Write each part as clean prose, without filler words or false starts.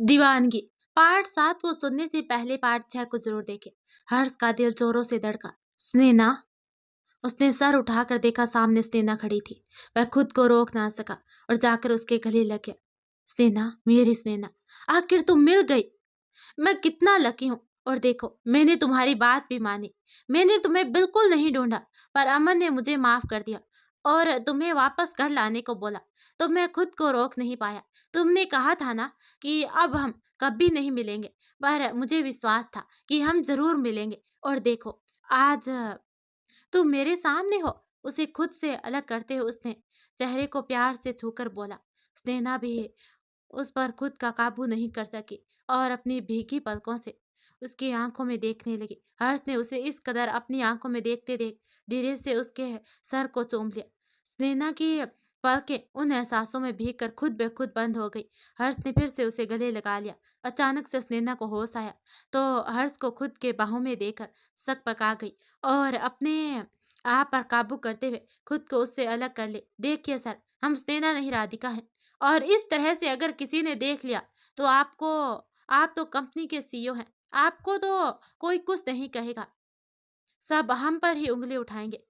दीवानगी पार्ट 7 को सुनने से पहले पार्ट 6 को जरूर देखें। हर्ष का दिल जोरों से धड़का। स्नेहा। उसने सर उठाकर देखा, सामने स्नेहा खड़ी थी। वह खुद को रोक ना सका और जाकर उसके गले लग गया। स्नेहा, मेरी स्नेहा, आखिर तुम मिल गई। मैं कितना लकी हूँ। और देखो, मैंने तुम्हारी बात भी मानी। मैंने तुम्हें बिल्कुल नहीं ढूंढा, पर अमन ने मुझे माफ कर दिया और तुम्हें वापस घर लाने को बोला, तो मैं खुद को रोक नहीं पाया। तुमने कहा था ना कि अब हम कभी नहीं मिलेंगे, पर मुझे विश्वास था कि हम जरूर मिलेंगे। और देखो, आज तुम मेरे सामने हो। उसे खुद से अलग करते हुए उसने चेहरे को प्यार से छूकर बोला। स्नेहा भी उस पर खुद का काबू नहीं कर सकी और अपनी भीगी पलकों से उसकी आंखों में देखने लगी। हर्ष ने उसे इस कदर अपनी आंखों में देखते देख धीरे से उसके सर को चूम लिया। स्नेहा की पलकें उन एहसासों में भीग कर खुद ब खुद बंद हो गई। हर्ष ने फिर से उसे गले लगा लिया। अचानक से स्नेहा को होश आया तो हर्ष को खुद के बाहों में देखकर सक पका गई और अपने आप पर काबू करते हुए खुद को उससे अलग कर ले। देखिए सर, हम स्नेहा नहीं राधिका हैं, और इस तरह से अगर किसी ने देख लिया तो आप तो कंपनी के सीईओ हैं, आपको तो कोई कुछ नहीं कहेगा, सब हम पर ही उंगली उठाएंगे।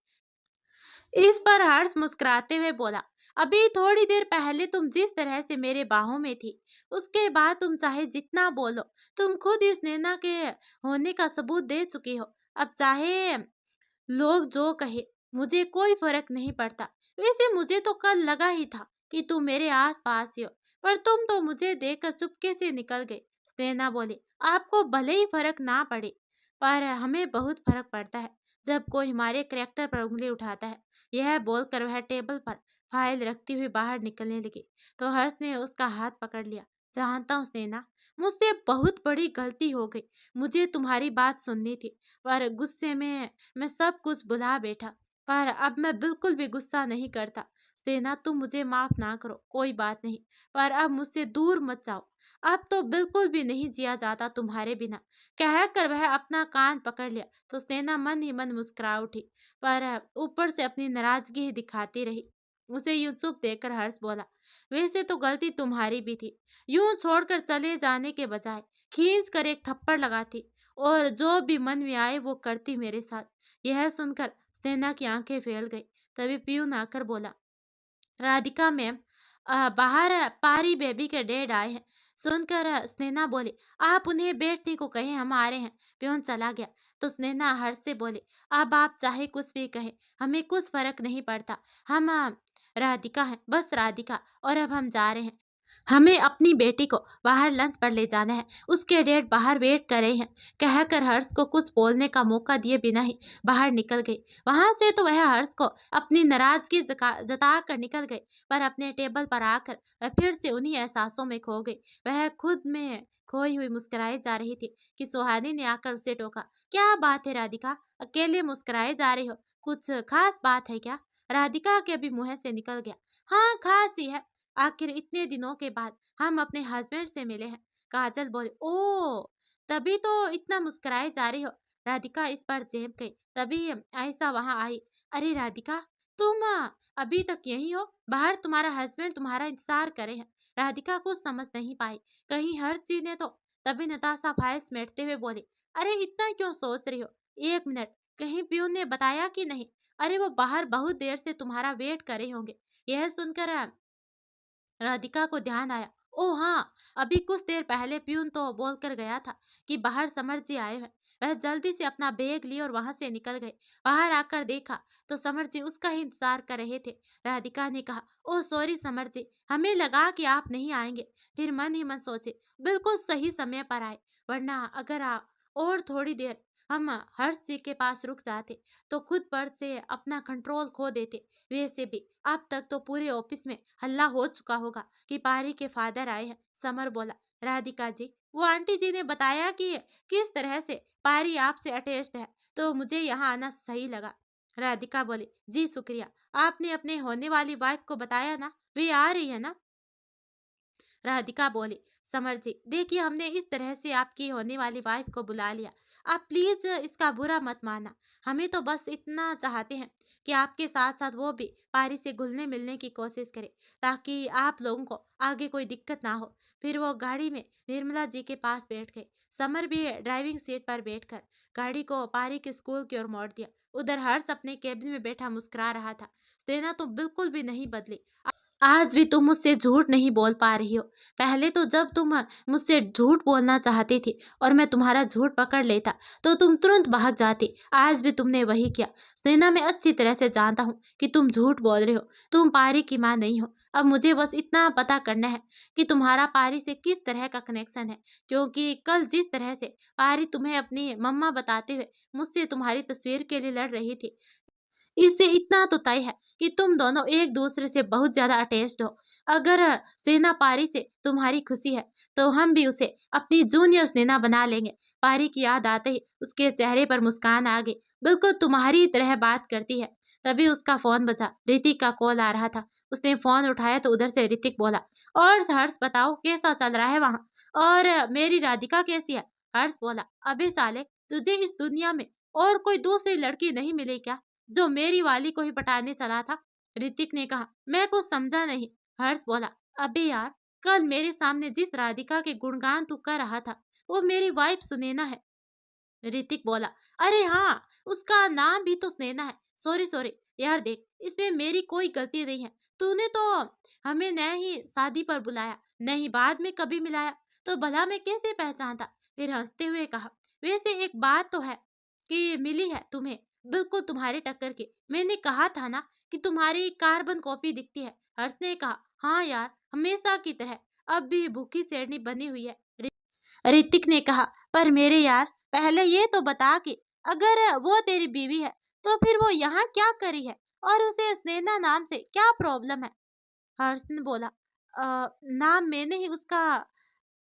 इस पर हर्ष मुस्कुराते हुए बोला, अभी थोड़ी देर पहले तुम जिस तरह से मेरे बाहों में थी, उसके बाद तुम चाहे जितना बोलो, तुम खुद इस नैना के होने का सबूत दे चुकी हो। अब चाहे लोग जो कहे, मुझे कोई फर्क नहीं पड़ता। वैसे मुझे तो कल लगा ही था कि तुम मेरे आस पास ही हो, पर तुम तो मुझे देखकर चुपके से निकल गए। स्नेहा बोली, आपको भले ही फर्क ना पड़े, पर हमें बहुत फर्क पड़ता है जब कोई हमारे करेक्टर पर उंगली उठाता है। यह बोलकर वह टेबल पर फाइल रखती हुई बाहर निकलने लगी तो हर्ष ने उसका हाथ पकड़ लिया। जानता हूँ स्नेहा, मुझसे बहुत बड़ी गलती हो गई। मुझे तुम्हारी बात सुननी थी, पर गुस्से में मैं सब कुछ भुला बैठा। पर अब मैं बिल्कुल भी गुस्सा नहीं करता। स्नेहा, तुम मुझे माफ ना करो, कोई बात नहीं, पर अब मुझसे दूर मत जाओ। अब तो बिल्कुल भी नहीं जिया जाता तुम्हारे बिना। कहकर वह अपना कान पकड़ लिया तो स्नेहा मन ही मन मुस्कुरा उठी, पर ऊपर से अपनी नाराजगी ही दिखाती रही। उसे यूं चुप देखकर हर्ष बोला, वैसे तो गलती तुम्हारी भी थी। यूं छोड़कर चले जाने के बजाय खींच कर एक थप्पड़ लगाती और जो भी मन में आए वो करती मेरे साथ। यह सुनकर स्नेहा की आंखें फैल गई। तभी पीयून आकर बोला, राधिका मैम, बाहर पारी बेबी के डैड आए हैं। सुनकर स्नेहा बोली, आप उन्हें बैठने को कहें, हम आ रहे हैं। प्यून चला गया तो स्नेहा हर्ष से बोले, अब आप चाहे कुछ भी कहें, हमें कुछ फर्क नहीं पड़ता। हम राधिका हैं, बस राधिका, और अब हम जा रहे हैं। हमें अपनी बेटी को बाहर लंच पर ले जाना है, उसके डैड बाहर वेट कर रहे हैं। कहकर हर्ष को कुछ बोलने का मौका दिए बिना ही बाहर निकल गई। वहां से तो वह हर्ष को अपनी नाराजगी जता कर निकल गई, पर अपने टेबल पर आकर वह फिर से उन्हीं एहसासों में खो गई। वह खुद में खोई हुई मुस्कुराई जा रही थी कि सुहानी ने आकर उसे टोका, क्या बात है राधिका, अकेले मुस्कुराए जा रही हो, कुछ खास बात है क्या? राधिका के अभी मुंह से निकल गया, हाँ खास ही है, आखिर इतने दिनों के बाद हम अपने हस्बैंड से मिले हैं। काजल बोले, ओ, तभी तो इतना मुस्कुराए जा रही हो। राधिका इस पर चेप गई। तभी आयशा वहां आई। अरे राधिका, तुम अभी तक यही हो? बाहर तुम्हारा हस्बैंड तुम्हारा इंतजार करे हैं। राधिका कुछ समझ नहीं पाई, कहीं हर चीज ने तो। तभी नताशा फाइल समेटते हुए बोली, अरे इतना क्यों सोच रही हो? एक मिनट, कहीं प्यून ने बताया कि नहीं? अरे वो बाहर बहुत देर से तुम्हारा वेट कर रहे होंगे। यह सुनकर राधिका को ध्यान आया, ओ हाँ, अभी कुछ देर पहले प्यून तो बोलकर गया था कि बाहर समर जी आए हैं। वह जल्दी से अपना बैग लिए और वहां से निकल गए। बाहर आकर देखा तो समर जी उसका ही इंतजार कर रहे थे। राधिका ने कहा, ओ सॉरी समर जी, हमें लगा कि आप नहीं आएंगे। फिर मन ही मन सोचे, बिल्कुल सही समय पर आए, वरना अगर और थोड़ी देर हम हर्ष जी के पास रुक जाते तो खुद पर से अपना कंट्रोल खो देते। वैसे भी अब तक तो पूरे ऑफिस में हल्ला हो चुका होगा कि पारी के फादर आए हैं। समर बोला, राधिका जी, वो आंटी जी ने बताया कि किस तरह से पारी आपसे अटैच्ड है, तो मुझे यहाँ आना सही लगा। राधिका बोली, जी शुक्रिया, आपने अपने होने वाली वाइफ को बताया ना, वे आ रही है ना? राधिका बोली, समर जी देखिए, हमने इस तरह से आपकी होने वाली वाइफ को बुला लिया। आप प्लीज इसका बुरा मत मानना। हमें तो बस इतना चाहते हैं कि आपके साथ साथ वो भी पारी से घुलने मिलने की कोशिश करे, ताकि आप लोगों को आगे कोई दिक्कत ना हो। फिर वो गाड़ी में निर्मला जी के पास बैठ गए। समर भी ड्राइविंग सीट पर बैठकर गाड़ी को पारी के स्कूल की ओर मोड़ दिया। उधर हर्ष अपने केबिन में बैठा मुस्कुरा रहा था। सेना तो बिल्कुल भी नहीं बदली। आज भी तुम मुझसे झूठ नहीं बोल पा रही हो। पहले तो जब तुम मुझसे झूठ बोलना चाहती थी और मैं तुम्हारा झूठ पकड़ लेता तो तुम तुरंत भाग जाती। आज भी तुमने वही किया। सेना, मैं अच्छी तरह से जानता हूँ कि तुम झूठ बोल रहे हो। तुम पारी की माँ नहीं हो। अब मुझे बस इतना पता करना है कि तुम्हारा पारी से किस तरह का कनेक्शन है, क्योंकि कल जिस तरह से पारी तुम्हें अपनी मम्मा बताते हुए मुझसे तुम्हारी तस्वीर के लिए लड़ रही थी, इससे इतना तो तय है कि तुम दोनों एक दूसरे से बहुत ज्यादा अटैच्ड हो। अगर सेना पारी से तुम्हारी खुशी है तो हम भी उसे अपनी जूनियर सेना बना लेंगे। पारी की याद आते ही उसके चेहरे पर मुस्कान आ गई। बिल्कुल तुम्हारी तरह बात करती है। तभी उसका फोन बजा। ऋतिक का कॉल आ रहा था। उसने फोन उठाया तो उधर से ऋतिक बोला, और हर्ष बताओ कैसा चल रहा है वहाँ, और मेरी राधिका कैसी है? हर्ष बोला, अबे साले, तुझे इस दुनिया में और कोई दूसरी लड़की नहीं मिली क्या जो मेरी वाली को ही पटाने चला था? ऋतिक ने कहा, मैं कुछ समझा नहीं। हर्ष बोला, अबे यार, कल मेरे सामने जिस राधिका के गुणगान तू कर रहा था वो मेरी वाइफ सुनैना है। ऋतिक बोला, अरे हाँ, उसका नाम भी तो सुनैना है। सॉरी सॉरी यार, देख इसमें मेरी कोई गलती नहीं है। तूने तो हमें न ही शादी पर बुलाया न ही बाद में कभी मिलाया, तो भला मैं कैसे पहचानता? फिर हंसते हुए कहा, वैसे एक बात तो है कि मिली है तुम्हें, बिल्कुल तुम्हारे टक्कर की। मैंने कहा था ना कि तुम्हारी कार्बन कॉपी दिखती है। हर्ष ने कहा, हाँ यार, हमेशा की तरह अब भी भूखी शेरनी बनी हुई है। ऋतिक ने कहा, पर मेरे यार, पहले ये तो बता कि अगर वो तेरी बीवी है तो फिर वो यहाँ क्या करी है, और उसे स्नेहा नाम से क्या प्रॉब्लम है? हर्ष ने बोला, नाम मैंने ही उसका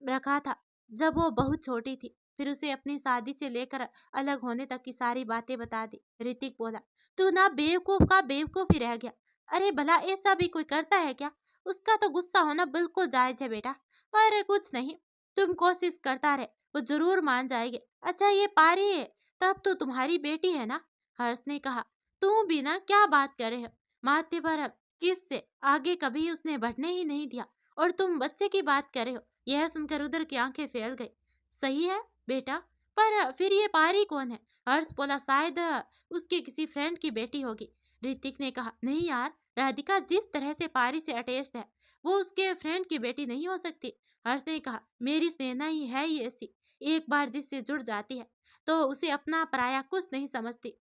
रखा था जब वो बहुत छोटी थी। फिर उसे अपनी शादी से लेकर अलग होने तक की सारी बातें बता दी। ऋतिक बोला, तू ना बेवकूफ का बेवकूफ ही रह गया। अरे भला ऐसा भी कोई करता है क्या? उसका तो गुस्सा होना बिल्कुल जायज है बेटा, पर कुछ नहीं, तुम कोशिश करता रहे, वो जरूर मान जाएगी। अच्छा ये पारी है, तब तो तुम्हारी बेटी है ना? हर्ष ने कहा, तू भी ना क्या बात कर रहे हो? माथे पर किस से आगे कभी उसने बढ़ने ही नहीं दिया, और तुम बच्चे की बात कर रहे हो। यह सुनकर उधर की आंखें फैल गई। सही है बेटा, पर फिर ये पारी कौन है? हर्ष बोला, शायद उसके किसी फ्रेंड की बेटी होगी। ऋतिक ने कहा, नहीं यार, राधिका जिस तरह से पारी से अटैच्ड है वो उसके फ्रेंड की बेटी नहीं हो सकती। हर्ष ने कहा, मेरी सेना ही है ही ऐसी, एक बार जिससे जुड़ जाती है तो उसे अपना पराया कुछ नहीं समझती।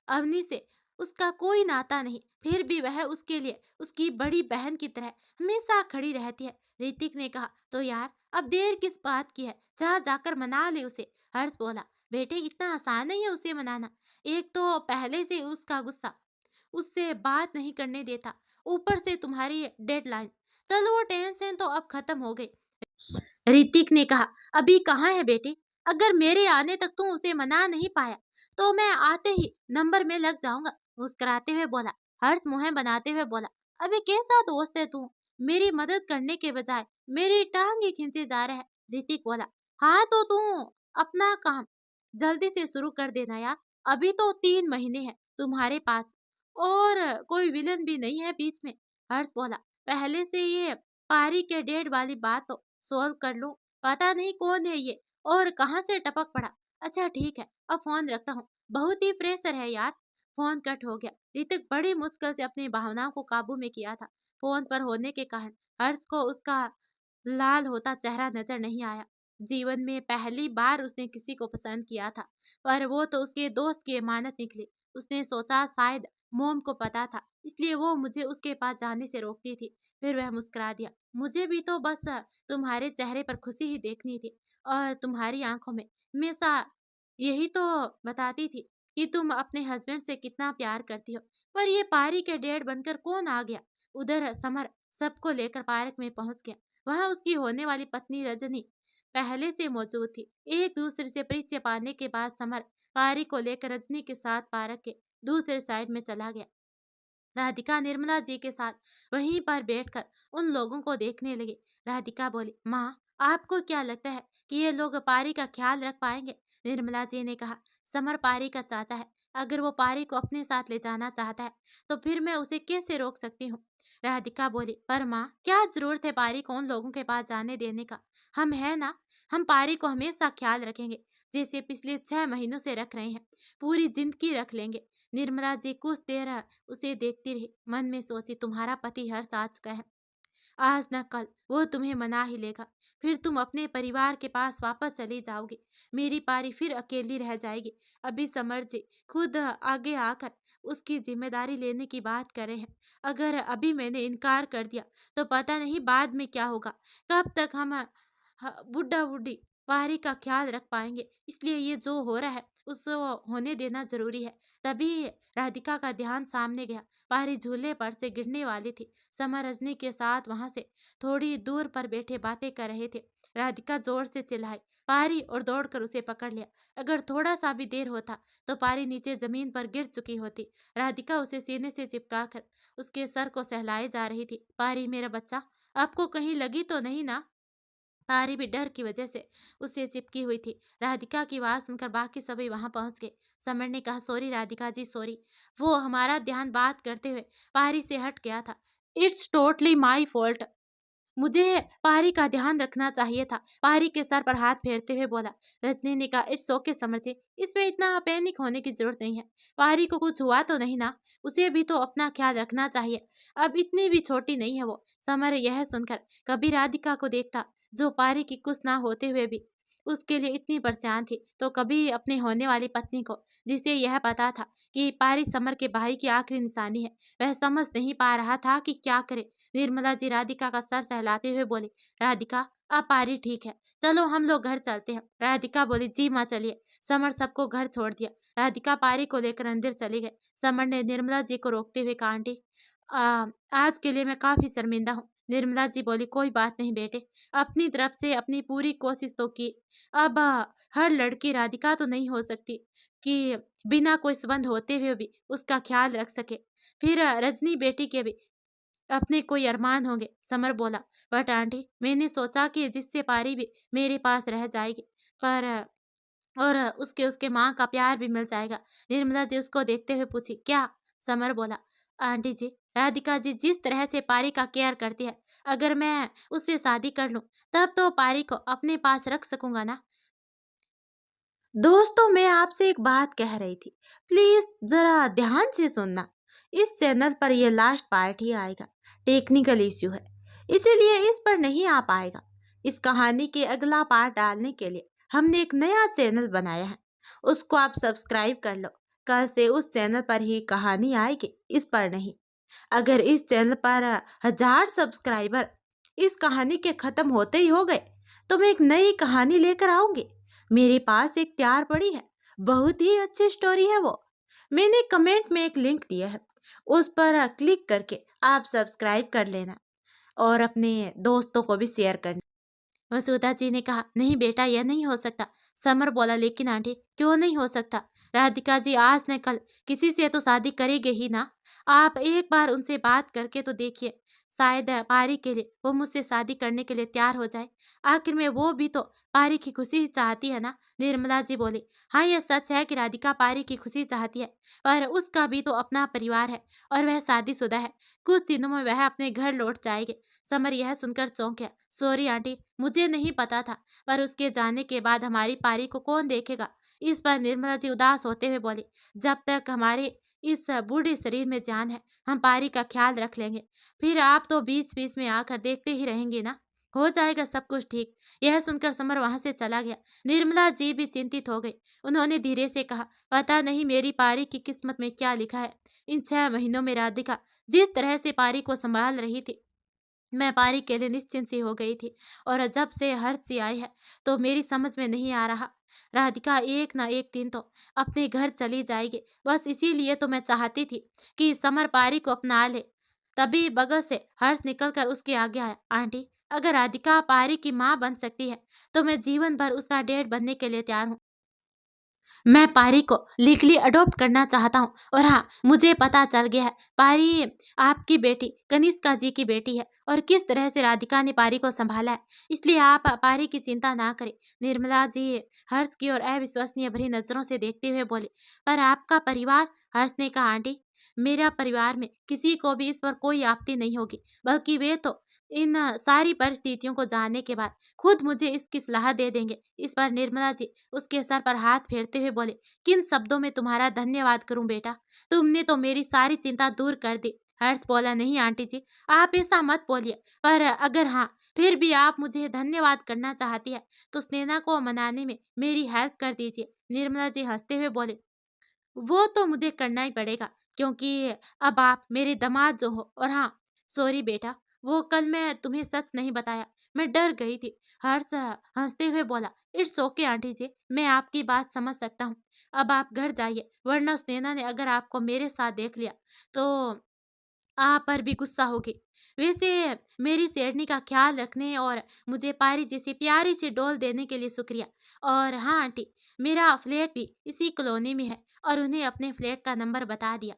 अवनी से उसका कोई नाता नहीं, फिर भी वह उसके लिए उसकी बड़ी बहन की तरह हमेशा खड़ी रहती है। ऋतिक ने कहा, तो यार अब देर किस बात की है, जा जाकर मना ले उसे। हर्ष बोला, बेटे इतना आसान नहीं है उसे मनाना। एक तो पहले से उसका गुस्सा उससे बात नहीं करने देता, ऊपर से तुम्हारी डेडलाइन। चलो वो टेंशन तो अब खत्म हो गई। ऋतिक ने कहा, अभी कहाँ है बेटी? अगर मेरे आने तक तू उसे मना नहीं पाया तो मैं आते ही नंबर में लग जाऊंगा। मुस्कुराते हुए बोला। हर्ष मुंह बनाते हुए बोला, अबे कैसा दोस्त है तू, मेरी मदद करने के बजाय मेरी टांग ही खींचे जा रहा है। ऋतिक बोला, हाँ तो तू अपना काम जल्दी से शुरू कर देना यार, अभी तो 3 महीने हैं तुम्हारे पास, और कोई विलन भी नहीं है बीच में। हर्ष बोला, पहले से ये पारी के डेट वाली बात तो सॉल्व कर लो। पता नहीं कौन है ये और कहाँ से टपक पड़ा। अच्छा ठीक है, अब फोन रखता हूँ, बहुत ही प्रेशर है यार। फोन कट हो गया। ऋतिक बड़ी मुश्किल से अपनी भावनाओं को काबू में किया था। फोन पर होने के कारण हर्ष को उसका लाल होता चेहरा नजर नहीं आया। जीवन में पहली बार उसने किसी को पसंद किया था, पर वो तो उसके दोस्त की अमानत निकली। उसने सोचा शायद मोम को पता था, इसलिए वो मुझे उसके पास जाने से रोकती थी। फिर वह मुस्कुरा दिया, मुझे भी तो बस तुम्हारे चेहरे पर खुशी ही देखनी थी, और तुम्हारी आंखों में हमेशा यही तो बताती थी कि तुम अपने हस्बैंड से कितना प्यार करती हो। पर ये पारी के डेढ़ बनकर कौन आ गया? उधर समर सबको लेकर पार्क में पहुंच गया। वहां उसकी होने वाली पत्नी रजनी पहले से मौजूद थी। एक दूसरे से परिचय पाने के बाद समर पारी को लेकर रजनी के साथ पार्क के दूसरे साइड में चला गया। राधिका निर्मला जी के साथ वहीं पर बैठकर उन लोगों को देखने लगी। राधिका बोली, माँ, आपको क्या लगता है कि ये लोग पारी का ख्याल रख पाएंगे? निर्मला जी ने कहा। समर पारी का चाचा है। अगर वो पारी को अपने साथ ले जाना चाहता है तो फिर मैं उसे कैसे रोक सकती हूँ? राधिका बोली। पर माँ, क्या जरूरत है पारी को उन लोगों के पास जाने देने का? हम है ना, हम पारी को हमेशा ख्याल रखेंगे, जैसे पिछले 6 महीनों से रख रहे हैं। पूरी जिंदगी रख लेंगे। निर्मला जी कुछ देर उसे देखती रही। मन में सोची, तुम्हारा पति हर्ष आ चुका है, आज न कल वो तुम्हें मना ही लेगा। फिर तुम अपने परिवार के पास वापस चली जाओगी। मेरी पारी फिर अकेली रह जाएगी। अभी समर जी खुद आगे आकर उसकी जिम्मेदारी लेने की बात कर रहे हैं। अगर अभी मैंने इनकार कर दिया तो पता नहीं बाद में क्या होगा। कब तक हम बुढ़ा बुढ़ी पारी का ख्याल रख पाएंगे? इसलिए ये जो हो रहा है उसको होने देना जरूरी है। तभी राधिका का ध्यान सामने गया। पारी झूले पर से गिरने वाली थी। समर रजनी के साथ वहां से थोड़ी दूर पर बैठे बातें कर रहे थे। राधिका जोर से चिल्लाई पारी और दौड़कर उसे पकड़ लिया। अगर थोड़ा सा भी देर होता तो पारी नीचे जमीन पर गिर चुकी होती। राधिका उसे सीने से चिपकाकर उसके सर को सहलाए जा रही थी। पारी मेरा बच्चा, आपको कहीं लगी तो नहीं ना? पारी भी डर की वजह से उससे चिपकी हुई थी। राधिका की आवाज सुनकर बाकी सभी वहां पहुंच गए। समर ने कहा, सॉरी राधिका जी, सॉरी। वो हमारा ध्यान बात करते हुए पारी से हट गया था। It's totally my fault. मुझे पारी का ध्यान रखना चाहिए था। पारी के सर पर हाथ फेरते हुए बोला। रजनी ने कहा, इट्स ओके समर जी, इसमें इतना पैनिक होने की जरूरत नहीं है। पारी को कुछ हुआ तो नहीं ना? उसे भी तो अपना ख्याल रखना चाहिए। अब इतनी भी छोटी नहीं है वो। समर यह सुनकर कभी राधिका को देखता जो पारी की कुछ ना होते हुए भी उसके लिए इतनी परेशान थी, तो कभी अपने होने वाली पत्नी को, जिसे यह पता था कि पारी समर के भाई की आखिरी निशानी है, वह समझ नहीं पा रहा था कि क्या करे। निर्मला जी राधिका का सर सहलाते हुए बोली, राधिका अब पारी ठीक है, चलो हम लोग घर चलते हैं। राधिका बोली, जी माँ चलिए। समर सबको घर छोड़ दिया। राधिका पारी को लेकर अंदर चली गई। समर ने निर्मला जी को रोकते हुए कहा, आंटी आज के लिए मैं काफी शर्मिंदा हूँ। निर्मला जी बोली, कोई बात नहीं बेटे, अपनी तरफ से अपनी पूरी कोशिश तो की। अब हर लड़की राधिका तो नहीं हो सकती कि बिना कोई संबंध होते हुए भी उसका ख्याल रख सके। फिर रजनी बेटी के भी अपने कोई अरमान होंगे। समर बोला, बट आंटी मैंने सोचा कि जिससे पारी भी मेरे पास रह जाएगी, पर और उसके उसके माँ का प्यार भी मिल जाएगा। निर्मला जी उसको देखते हुए पूछी, क्या? समर बोला, आंटी जी राधिका जी जिस तरह से पारी का केयर करती है, अगर मैं उससे शादी कर लूं तब तो पारी को अपने पास रख सकूंगा ना। दोस्तों, मैं आपसे एक बात कह रही थी, प्लीज जरा ध्यान से सुनना। इस चैनल पर यह लास्ट पार्ट ही आएगा। टेक्निकल इश्यू है, इसीलिए इस पर नहीं आ पाएगा। इस कहानी के अगला पार्ट डालने के लिए हमने एक नया चैनल बनाया है, उसको आप सब्सक्राइब कर लो। कल से उस चैनल पर ही कहानी आएगी, इस पर नहीं। अगर इस चैनल पर 1000 सब्सक्राइबर इस कहानी के खत्म होते ही हो गए तो मैं एक नई कहानी लेकर आऊंगी। मेरे पास एक तैयार पड़ी है, बहुत ही अच्छी स्टोरी है वो। मैंने कमेंट में एक लिंक दिया है, उस पर क्लिक करके आप सब्सक्राइब कर लेना और अपने दोस्तों को भी शेयर करना। मसूदा जी ने कहा, नहीं बेटा यह नहीं हो सकता। समर बोला, लेकिन आंटी क्यों नहीं हो सकता? राधिका जी आज न कल किसी से तो शादी करेगी ही ना। आप एक बार उनसे बात करके तो देखिए, शायद पारी के लिए वो मुझसे शादी करने के लिए तैयार हो जाए। आखिर में वो भी तो पारी की खुशी ही चाहती है ना। निर्मला जी बोली, हाँ यह सच है कि राधिका पारी की खुशी चाहती है, पर उसका भी तो अपना परिवार है और वह शादीशुदा है। कुछ दिनों में वह अपने घर लौट जाएगी। समर यह सुनकर चौंक गया। सॉरी आंटी, मुझे नहीं पता था, पर उसके जाने के बाद हमारी पारी को कौन देखेगा? इस पर निर्मला जी उदास होते हुए बोली, जब तक हमारे इस बूढ़े शरीर में जान है हम पारी का ख्याल रख लेंगे। फिर आप तो बीच बीच में आकर देखते ही रहेंगे ना, हो जाएगा सब कुछ ठीक। यह सुनकर समर वहां से चला गया। निर्मला जी भी चिंतित हो गई। उन्होंने धीरे से कहा, पता नहीं मेरी पारी की किस्मत में क्या लिखा है। इन 6 महीनों में राधिका जिस तरह से पारी को संभाल रही थी, मैं पारी के लिए निश्चिंत सी हो गई थी, और जब से हर्ष सी आई है तो मेरी समझ में नहीं आ रहा। राधिका एक ना एक दिन तो अपने घर चली जाएगी। बस इसीलिए तो मैं चाहती थी कि समर पारी को अपना ले। तभी बगल से हर्ष निकलकर उसके आगे आया। आंटी, अगर राधिका पारी की माँ बन सकती है तो मैं जीवन भर उसका डेट बनने के लिए तैयार हूँ। मैं पारी को लीगली अडॉप्ट करना चाहता हूँ। और हाँ, मुझे पता चल गया है पारी आपकी बेटी कनिष्का जी की बेटी है और किस तरह से राधिका ने पारी को संभाला है। इसलिए आप पारी की चिंता ना करें। निर्मला जी हर्ष की ओर अविश्वसनीय भरी नजरों से देखते हुए बोले, पर आपका परिवार? हर्ष ने कहा, आंटी मेरा परिवार में किसी को भी इस पर कोई आपत्ति नहीं होगी, बल्कि वे तो इन सारी परिस्थितियों को जानने के बाद खुद मुझे इसकी सलाह दे देंगे। इस पर निर्मला जी उसके सर पर हाथ फेरते हुए बोले, किन शब्दों में तुम्हारा धन्यवाद करूं बेटा, तुमने तो मेरी सारी चिंता दूर कर दी। हर्ष बोला, नहीं आंटी जी, आप ऐसा मत बोलिए, पर अगर हाँ फिर भी आप मुझे धन्यवाद करना चाहती है तो स्नेहा को मनाने में मेरी हेल्प कर दीजिए। निर्मला जी हंसते हुए बोले, वो तो मुझे करना ही पड़ेगा क्योंकि अब आप मेरे दामाद जो हो। और हाँ, सॉरी बेटा, वो कल मैं तुम्हें सच नहीं बताया, मैं डर गई थी। हर्ष हंसते हुए बोला, इट्स ओके आंटी जी, मैं आपकी बात समझ सकता हूँ। अब आप घर जाइए, वरना स्नेहा ने अगर आपको मेरे साथ देख लिया तो आप पर भी गुस्सा होगी। वैसे मेरी शेरनी का ख्याल रखने और मुझे पारी जैसी प्यारी सी डॉल देने के लिए शुक्रिया। और हाँ आंटी, मेरा फ्लैट भी इसी कॉलोनी में है। और उन्हें अपने फ्लैट का नंबर बता दिया।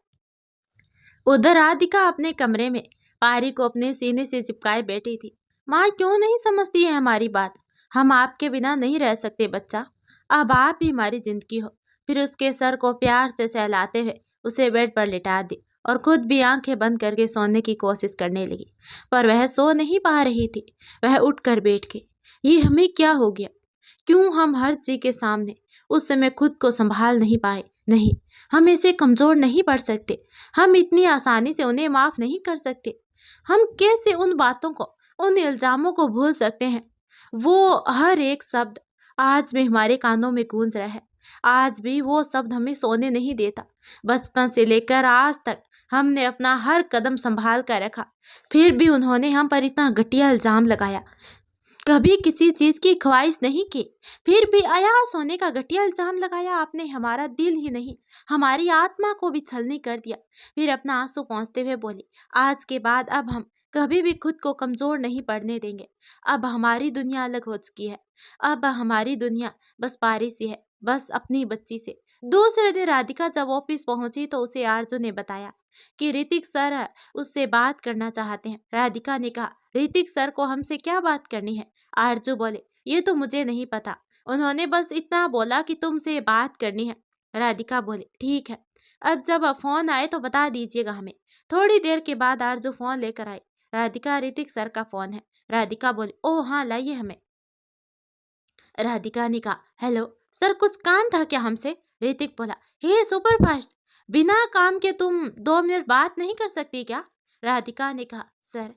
उधर राधिका अपने कमरे में पारी को अपने सीने से चिपकाए बैठी थी। माँ क्यों नहीं समझती है हमारी बात? हम आपके बिना नहीं रह सकते बच्चा, अब आप ही हमारी जिंदगी हो। फिर उसके सर को प्यार से सहलाते हुए उसे बेड पर लिटा दी और खुद भी आंखें बंद करके सोने की कोशिश करने लगी। पर वह सो नहीं पा रही थी। वह उठकर बैठ गई। ये हमें क्या हो गया? क्यों हम हर चीज के सामने उस समय खुद को संभाल नहीं पाए? नहीं, हम ऐसे कमजोर नहीं पड़ सकते। हम इतनी आसानी से उन्हें माफ नहीं कर सकते। हम कैसे उन बातों को, उन इल्जामों को भूल सकते हैं? वो हर एक शब्द आज भी हमारे कानों में गूंज रहा है। आज भी वो शब्द हमें सोने नहीं देता। बचपन से लेकर आज तक हमने अपना हर कदम संभाल कर रखा, फिर भी उन्होंने हम पर इतना घटिया इल्जाम लगाया। कभी किसी चीज की ख्वाहिश नहीं की, फिर भी अयास होने का घटिया इल्जाम लगाया आपने। हमारा दिल ही नहीं, हमारी आत्मा को भी छलनी कर दिया। फिर अपना आंसू पोंछते हुए बोली, आज के बाद अब हम कभी भी खुद को कमजोर नहीं पड़ने देंगे। अब हमारी दुनिया अलग हो चुकी है। अब हमारी दुनिया बस पारी सी है, बस अपनी बच्ची से। दूसरे दिन राधिका जब ऑफिस पहुंची तो उसे आरजू ने बताया कि ऋतिक सर उससे बात करना चाहते हैं। राधिका ने कहा, ऋतिक सर को हमसे क्या बात करनी है? आरजू बोले, ये तो मुझे नहीं पता, उन्होंने बस इतना बोला कि तुमसे बात करनी है। राधिका बोले, ठीक है, अब जब फोन आए तो बता दीजिएगा हमें। थोड़ी देर के बाद आरजू फोन लेकर आई। राधिका, ऋतिक सर का फोन है। राधिका बोली, ओ हाँ लाइए हमें। राधिका ने कहा, हेलो सर, कुछ काम था क्या हमसे? ऋतिक बोला, हे सुपर फास्ट, बिना काम के तुम 2 मिनट बात नहीं कर सकती क्या? राधिका ने कहा, सर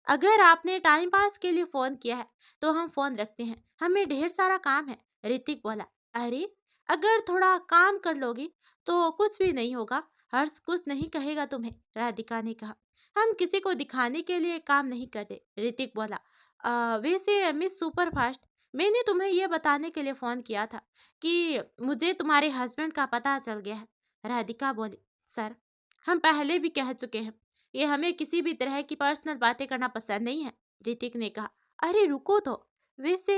अगर आपने टाइम पास के लिए फोन किया है तो हम फोन रखते हैं, हमें ढेर सारा काम है। ऋतिक बोला, अरे अगर थोड़ा काम कर लोगी तो कुछ भी नहीं होगा, हर्ष कुछ नहीं कहेगा तुम्हें। राधिका ने कहा, हम किसी को दिखाने के लिए काम नहीं करते। ऋतिक बोला, वैसे मिस सुपर फास्ट, मैंने तुम्हें यह बताने के लिए फोन किया था कि मुझे तुम्हारे हस्बैंड का पता चल गया है। राधिका बोली, सर हम पहले भी कह चुके हैं, ये हमें किसी भी तरह की पर्सनल बातें करना पसंद नहीं है। ऋतिक ने कहा, अरे रुको तो, वैसे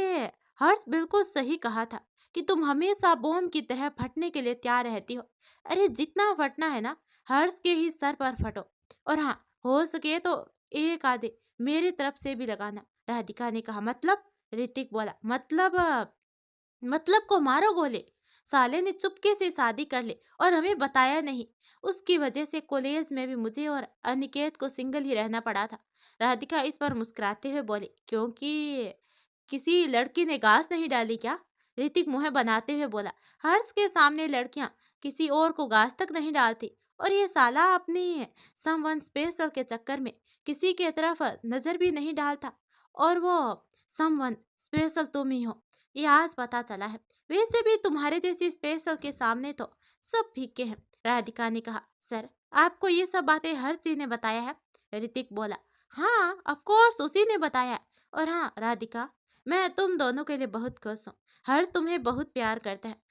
हर्ष बिल्कुल सही कहा था कि तुम हमेशा बॉम्ब की तरह फटने के लिए तैयार रहती हो। अरे जितना फटना है ना, हर्ष के ही सर पर फटो। और हाँ, हो सके तो एक आधे मेरी तरफ से भी लगाना। राधिका ने कहा, मतलब? ऋतिक बोला, मतलब को मारो गोले। साले ने चुपके से शादी कर ली और हमें बताया नहीं। उसकी वजह से कॉलेज में भी मुझे और अनिकेत को सिंगल ही रहना पड़ा था। राधिका इस पर मुस्कुराते हुए बोली, क्योंकि किसी लड़की ने घास नहीं डाली क्या? ऋतिक मुंह बनाते हुए बोला, हर्ष के सामने लड़कियां किसी और को घास तक नहीं डालती, और ये साला अपनी समवन स्पेशल के चक्कर में किसी के तरफ नजर भी नहीं डालता, और वो समवन स्पेशल तुम ही हो, ये आज पता चला है। वैसे भी तुम्हारे जैसी स्पेशल के सामने तो सब फीके हैं। राधिका ने कहा, सर आपको ये सब बातें हर चीज ने बताया है? ऋतिक बोला, हाँ ऑफ कोर्स उसी ने बताया है। और हाँ राधिका, मैं तुम दोनों के लिए बहुत खुश हूँ। हर्ष तुम्हें बहुत प्यार करता है।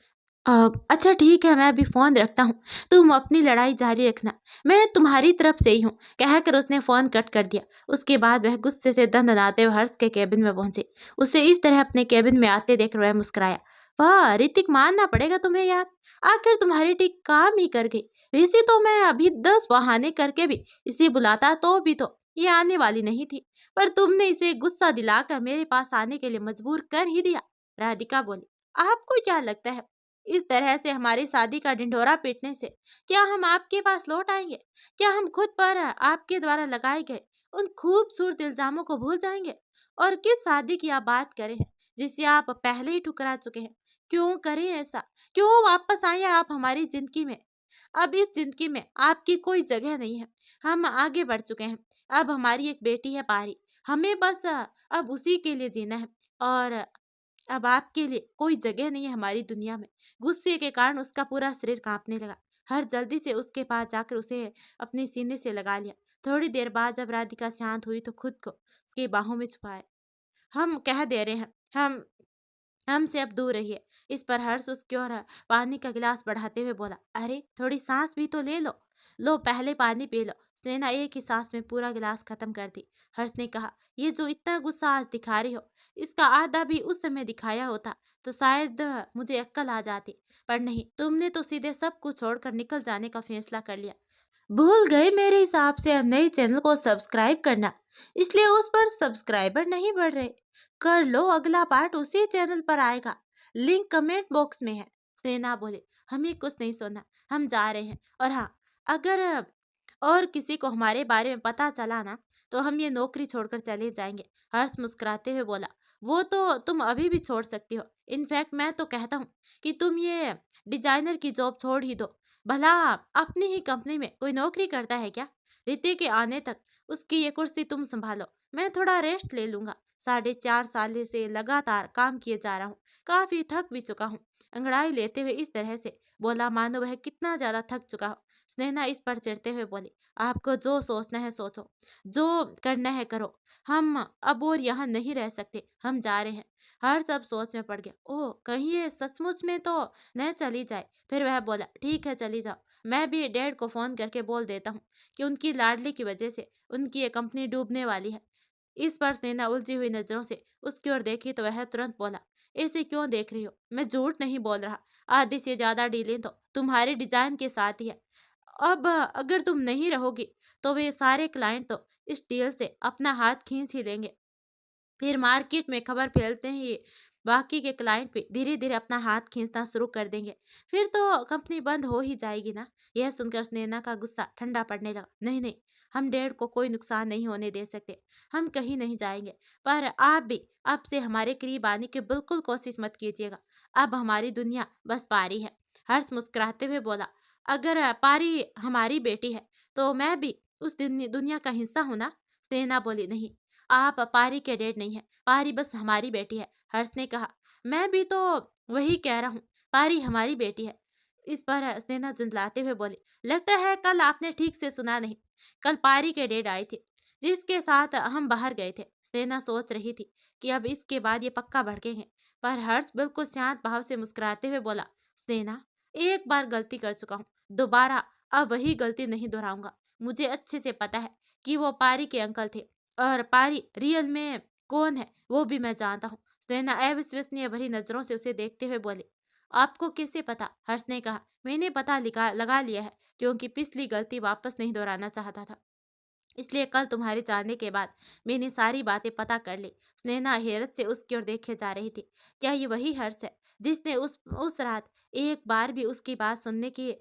अच्छा ठीक है, मैं अभी फोन रखता हूँ, तुम अपनी लड़ाई जारी रखना, मैं तुम्हारी तरफ से ही हूँ, कहकर उसने फोन कट कर दिया। उसके बाद वह गुस्से से दंदनाते हुए हर्ष के केबिन में पहुंचे। उसे इस तरह अपने केबिन में आते देख वह मुस्कुराया। वाह ऋतिक, मानना पड़ेगा तुम्हें यार, आखिर तुम्हारी टिक काम ही कर गई। वैसे तो मैं अभी 10 बहाने करके भी इसे बुलाता तो भी तो ये आने वाली नहीं थी, पर तुमने इसे गुस्सा दिलाकर मेरे पास आने के लिए मजबूर कर ही दिया। राधिका बोली, आपको क्या लगता है इस तरह से हमारी शादी का ढिंढोरा पीटने से क्या हम आपके पास लौट आएंगे? क्या हम खुद पर आपके द्वारा लगाए गए उन खूबसूरत इल्जामों को भूल जाएंगे? और किस शादी की आप बात करें हैं जिसे आप पहले ही ठुकरा चुके हैं? क्यों करें ऐसा? क्यों वापस आए आप हमारी जिंदगी में? अब इस जिंदगी में आपकी कोई जगह नहीं है। हम आगे बढ़ चुके हैं। अब हमारी एक बेटी है पारी। हमें बस अब उसी के लिए जीना है और अब आपके लिए कोई जगह नहीं है हमारी दुनिया में। गुस्से के कारण उसका पूरा शरीर कांपने लगा। हर जल्दी से उसके पास जाकर उसे अपने सीने से लगा लिया। थोड़ी देर बाद जब राधिका शांत हुई तो खुद को उसकी बाहों में छुपाया। हम कह दे रहे हैं, हमसे अब दूर रहिए। इस पर हर्ष उसकी ओर पानी का गिलास बढ़ाते हुए बोला, अरे थोड़ी सांस भी तो ले लो। लो पहले पानी पी लो। स्नेहा एक ही सांस में पूरा गिलास खत्म कर दी। हर्ष ने कहा, ये जो इतना गुस्सा आज दिखा रही हो, इसका आधा भी उस समय दिखाया होता तो शायद मुझे अक्ल आ जाती, पर नहीं, तुमने तो सीधे सब कुछ छोड़कर निकल जाने का फैसला कर लिया। भूल गए मेरे हिसाब से नए चैनल को सब्सक्राइब करना, इसलिए उस पर सब्सक्राइबर नहीं बढ़ रहे। कर लो, अगला पार्ट उसी चैनल पर आएगा, लिंक कमेंट बॉक्स में है। सेना बोले, हमें कुछ नहीं सुनना, हम जा रहे हैं। और हाँ, अगर और किसी को हमारे बारे में पता चला ना तो हम ये नौकरी छोड़कर चले जाएंगे। हर्ष मुस्कुराते हुए बोला, वो तो तुम अभी भी छोड़ सकती हो। इनफैक्ट मैं तो कहता हूँ कि तुम ये डिजाइनर की जॉब छोड़ ही दो। भला अपनी ही कंपनी में कोई नौकरी करता है क्या? रीति के आने तक उसकी ये कुर्सी तुम संभालो, मैं थोड़ा रेस्ट ले लूंगा। 4.5 साल से लगातार काम किए जा रहा हूँ, काफी थक भी चुका हूँ। अंगड़ाई लेते हुए इस तरह से बोला मानो वह कितना ज्यादा थक चुका हो। स्नेहा इस पर चिढ़ते हुए बोली, आपको जो सोचना है सोचो, जो करना है करो। हम अब और यहाँ नहीं रह सकते, हम जा रहे हैं। हर सब सोच में पड़ गया। ओह, कहीं ये सचमुच में तो न चली जाए। फिर वह बोला, ठीक है चली जाओ। मैं भी डैड को फोन करके बोल देता हूँ कि उनकी लाडली की वजह से उनकी ये कंपनी डूबने वाली है। इस पर स्नेहा उलझी हुई नजरों से उसकी ओर देखी तो वह तुरंत बोला, ऐसे क्यों देख रही हो? मैं झूठ नहीं बोल रहा। आधी से ज्यादा डीलें तो तुम्हारे डिजाइन के साथ ही है। अब अगर तुम नहीं रहोगी तो वे सारे क्लाइंट तो इस डील से अपना हाथ खींच ही लेंगे। फिर मार्केट में खबर फैलते ही बाकी के क्लाइंट भी धीरे धीरे अपना हाथ खींचना शुरू कर देंगे। फिर तो कंपनी बंद हो ही जाएगी ना। यह सुनकर स्नेहा का गुस्सा ठंडा पड़ने लगा। नहीं नहीं, हम डेढ़ को कोई नुकसान नहीं होने दे सकते। हम कहीं नहीं जाएंगे, पर आप भी अब से हमारे करीब आने की बिल्कुल कोशिश मत कीजिएगा। अब हमारी दुनिया बस पारी है। हर्ष मुस्कुराते हुए बोला, अगर पारी हमारी बेटी है तो मैं भी उस दुनिया का हिस्सा हूं ना। स्नेहा बोली, नहीं, आप पारी के डैड नहीं है, पारी बस हमारी बेटी है। हर्ष ने कहा, मैं भी तो वही कह रहा हूँ, पारी हमारी बेटी है। इस पर स्नेहा झुंझलाते हुए बोली, लगता है कल आपने ठीक से सुना नहीं। कल पारी के डैड आए थे जिसके साथ हम बाहर गए थे। स्नेहा सोच रही थी कि अब इसके बाद ये पक्का भड़केंगे, पर हर्ष बिल्कुल शांत भाव से मुस्कुराते हुए बोला, स्नेहा, एक बार गलती कर चुका हूँ, दोबारा अब वही गलती नहीं दोहराऊंगा। मुझे अच्छे से पता है कि वो पारी के अंकल थे और पारी रियल में कौन है वो भी मैं जानता हूँ। सुनैना अविश्वसनीय भरी नजरों से उसे देखते हुए बोली, आपको कैसे पता? हर्ष ने कहा, मैंने पता लगा लिया है, क्योंकि पिछली गलती वापस नहीं दोहराना चाहता था। इसलिए कल तुम्हारे जाने के बाद मैंने सारी बातें पता कर ली। स्नेहा हैरत से उसकी ओर देखे जा रही थी। क्या ये वही हर्ष है जिसने उस रात एक बार भी उसकी बात सुनने की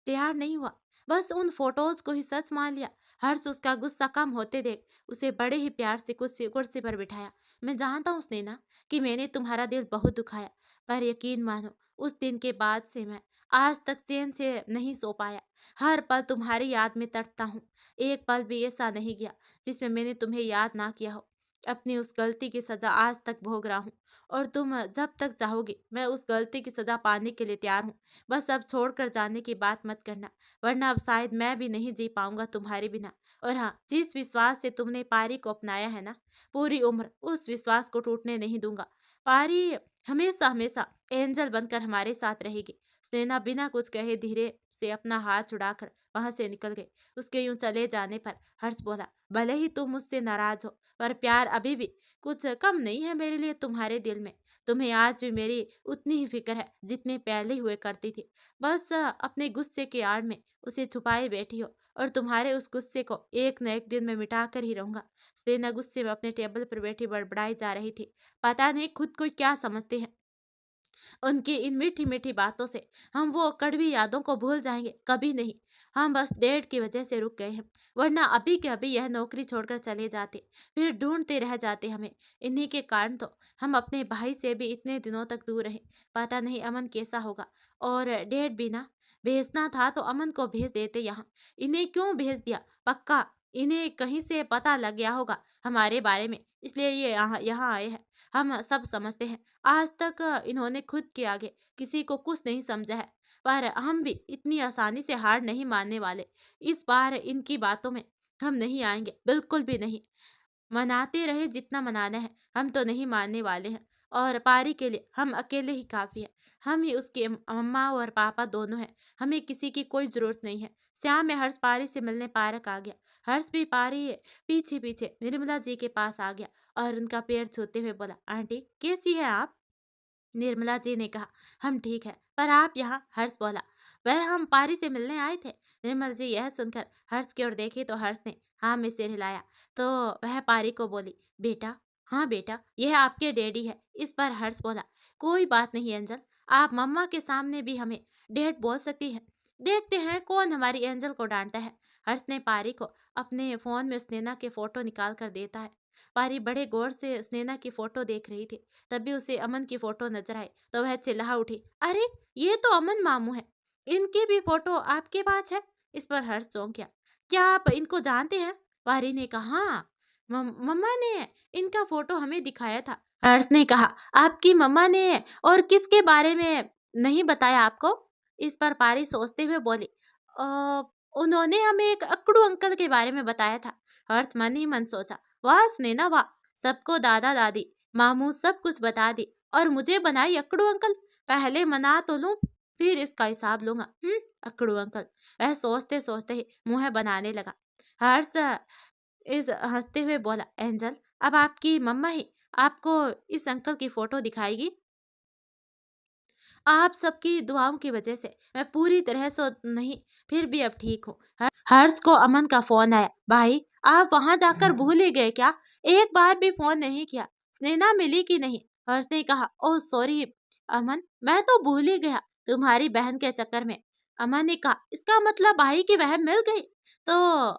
तैयार नहीं हुआ, बस उन फोटोज को ही सच मान लिया? हर्ष उसका गुस्सा कम होते देख उसे बड़े ही प्यार से कुर्सी कुर्सी पर बिठाया। मैं जानता हूँ स्नेहा कि मैंने तुम्हारा दिल बहुत दुखाया, पर यकीन मानो उस दिन के बाद से मैं आज तक चैन से नहीं सो पाया। हर पल तुम्हारी याद में तड़पता हूँ। एक पल भी ऐसा नहीं गया जिसमें मैंने तुम्हें याद ना किया हो। अपनी उस गलती की सजा आज तक भोग रहा हूँ, और तुम जब तक चाहोगी मैं उस गलती की सजा पाने के लिए तैयार हूँ। बस अब छोड़कर जाने की बात मत करना, वरना अब शायद मैं भी नहीं जी पाऊंगा तुम्हारे बिना। और हाँ, जिस विश्वास से तुमने पारी को अपनाया है ना, पूरी उम्र उस विश्वास को टूटने नहीं दूंगा। पारी हमेशा हमेशा एंजल बनकर हमारे साथ रहेगी। स्नेहा बिना कुछ कहे धीरे से अपना हाथ छुड़ाकर वहां से निकल गई। उसके यूं चले जाने पर हर्ष बोला, भले ही तुम मुझसे नाराज हो, पर प्यार अभी भी कुछ कम नहीं है मेरे लिए तुम्हारे दिल में। तुम्हें आज भी मेरी उतनी ही फिक्र है जितनी पहले हुए करती थी। बस अपने गुस्से के आड़ में उसे छुपाए बैठी हो, और तुम्हारे उस गुस्से को एक न एक दिन में मिटा कर ही रहूंगा। सेना गुस्से में अपने टेबल पर बैठी बड़बड़ाई जा रही थी। पता नहीं खुद को क्या समझते हैं। उनकी इन मीठी मीठी बातों से हम वो कड़वी यादों को भूल जाएंगे? कभी नहीं। हम बस डेट की वजह से रुक गए हैं, वरना अभी के अभी यह नौकरी छोड़कर चले जाते, फिर ढूंढते रह जाते हमें। इन्हीं के कारण तो हम अपने भाई से भी इतने दिनों तक दूर रहे। पता नहीं अमन कैसा होगा। और डेट भी ना भेजना था तो अमन को भेज देते यहाँ। इन्हें क्यों भेज दिया? पक्का इन्हें कहीं से पता लग गया होगा हमारे बारे में, इसलिए ये यहाँ यहाँ आए हैं। हम सब समझते हैं। आज तक इन्होंने खुद के आगे किसी को कुछ नहीं समझा है, पर हम भी इतनी आसानी से हार नहीं मानने वाले। इस बार इनकी बातों में हम नहीं आएंगे, बिल्कुल भी नहीं। मनाते रहे जितना मनाना है, हम तो नहीं मानने वाले हैं। और पारी के लिए हम अकेले ही काफ़ी हैं। हम ही उसके अम्मा और पापा दोनों हैं। हमें किसी की कोई ज़रूरत नहीं है। शाम में हर्ष पारी से मिलने पार्क आ गया। हर्ष भी पारी पीछे-पीछे निर्मला जी के पास आ गया और उनका पैर छूते हुए बोला, आंटी कैसी हैं आप? निर्मला जी ने कहा, हम ठीक है, पर आप यहाँ? हर्ष बोला, वह हम पारी से मिलने आए थे। निर्मला जी यह सुनकर हर्ष की ओर देखी तो हर्ष ने हाँ में सिर हिलाया। तो वह पारी को बोली, बेटा, हाँ बेटा, यह आपके डैडी है। इस पर हर्ष बोला, कोई बात नहीं एंजल, आप मम्मा के सामने भी हमें डैड बोल सकती हैं। देखते हैं कौन हमारी एंजल को डांटता है। हर्ष ने पारी को अपने फोन में स्नेहा के फोटो निकाल कर देता है। पारी बड़े गौर से स्नेहा की फोटो देख रही थी। तभी उसे अमन की फोटो नजर आई तो वह चिल्ला उठी, अरे ये तो अमन मामू है, इनकी भी फोटो आपके पास है? इस पर हर्ष चौंक गया। क्या आप इनको जानते हैं? पारी ने कहा, हाँ, मम्मा ने इनका फोटो हमें दिखाया था। हर्ष ने कहा, आपकी मम्मा ने और किसके बारे में नहीं बताया आपको? इस पर पारी सोचते हुए बोली, "अ, उन्होंने हमें एक अकड़ू अंकल के बारे में बताया था। हर्ष मन ही मन सोचा, वाह स्नेहा वाह, सबको दादा दादी मामू सब कुछ बता दी और मुझे बनाई अकड़ू अंकल। पहले मना तो लूं, फिर इसका हिसाब लूंगा। अकड़ू अंकल। वह सोचते सोचते ही मुंह बनाने लगा। हर्ष इस हंसते हुए बोला, एंजल, अब आपकी मम्मा ही आपको इस अंकल की फोटो दिखाएगी। आप सबकी दुआओं की वजह से मैं पूरी तरह से नहीं, फिर भी अब ठीक हूँ। हर्ष को अमन का फोन आया। भाई, आप वहां जाकर भूल ही गए क्या? एक बार भी फोन नहीं किया। स्नेहा मिली कि नहीं? हर्ष ने कहा, ओह सॉरी अमन, मैं तो भूल ही गया तुम्हारी बहन के चक्कर में। अमन ने कहा, इसका मतलब भाई की बहन मिल गई? तो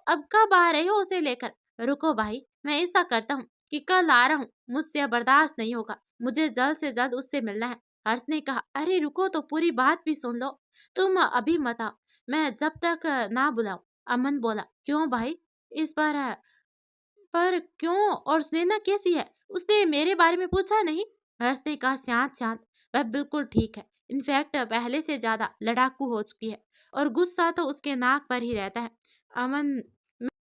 अब कब आ रहे हो उसे लेकर? रुको भाई, मैं ऐसा करता हूँ कि कल आ रहा हूँ। मुझसे अब बर्दाश्त नहीं होगा, मुझे जल्द से जल्द उससे मिलना है। हर्ष ने कहा, अरे रुको तो पूरी बात भी सुन लो। तुम अभी मत आओ, मैं जब तक ना बुलाऊं। अमन बोला, क्यों भाई? इस पर क्यों? और स्नेहा कैसी है? उसने मेरे बारे में पूछा नहीं? हर्ष ने कहा, शांत शांत, वह बिल्कुल ठीक है। इनफैक्ट पहले से ज्यादा लड़ाकू हो चुकी है और गुस्सा तो उसके नाक पर ही रहता है। अमन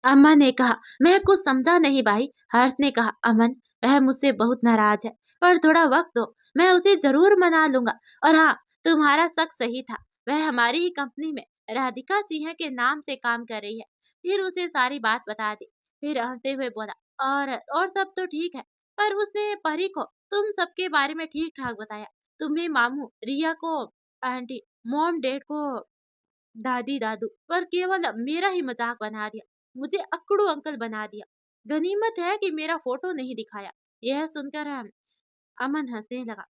अमन ने कहा, मैं कुछ समझा नहीं भाई। हर्ष ने कहा, अमन, वह मुझसे बहुत नाराज है, पर थोड़ा वक्त दो, मैं उसे जरूर मना लूंगा। और हाँ, तुम्हारा शक सही था, वह हमारी ही कंपनी में राधिका सिंह के नाम से काम कर रही है। फिर उसे सारी बात बता दी। फिर हंसते हुए बोला, और सब तो ठीक है, पर उसने परी को तुम सबके बारे में ठीक ठाक बताया। तुम्हें मामू, रिया को आंटी, मॉम डैड को दादी दादू, पर केवल मेरा ही मजाक बना दिया, मुझे अक्कड़ू अंकल बना दिया। गनीमत है कि मेरा फोटो नहीं दिखाया। यह सुनकर अमन हंसने लगा।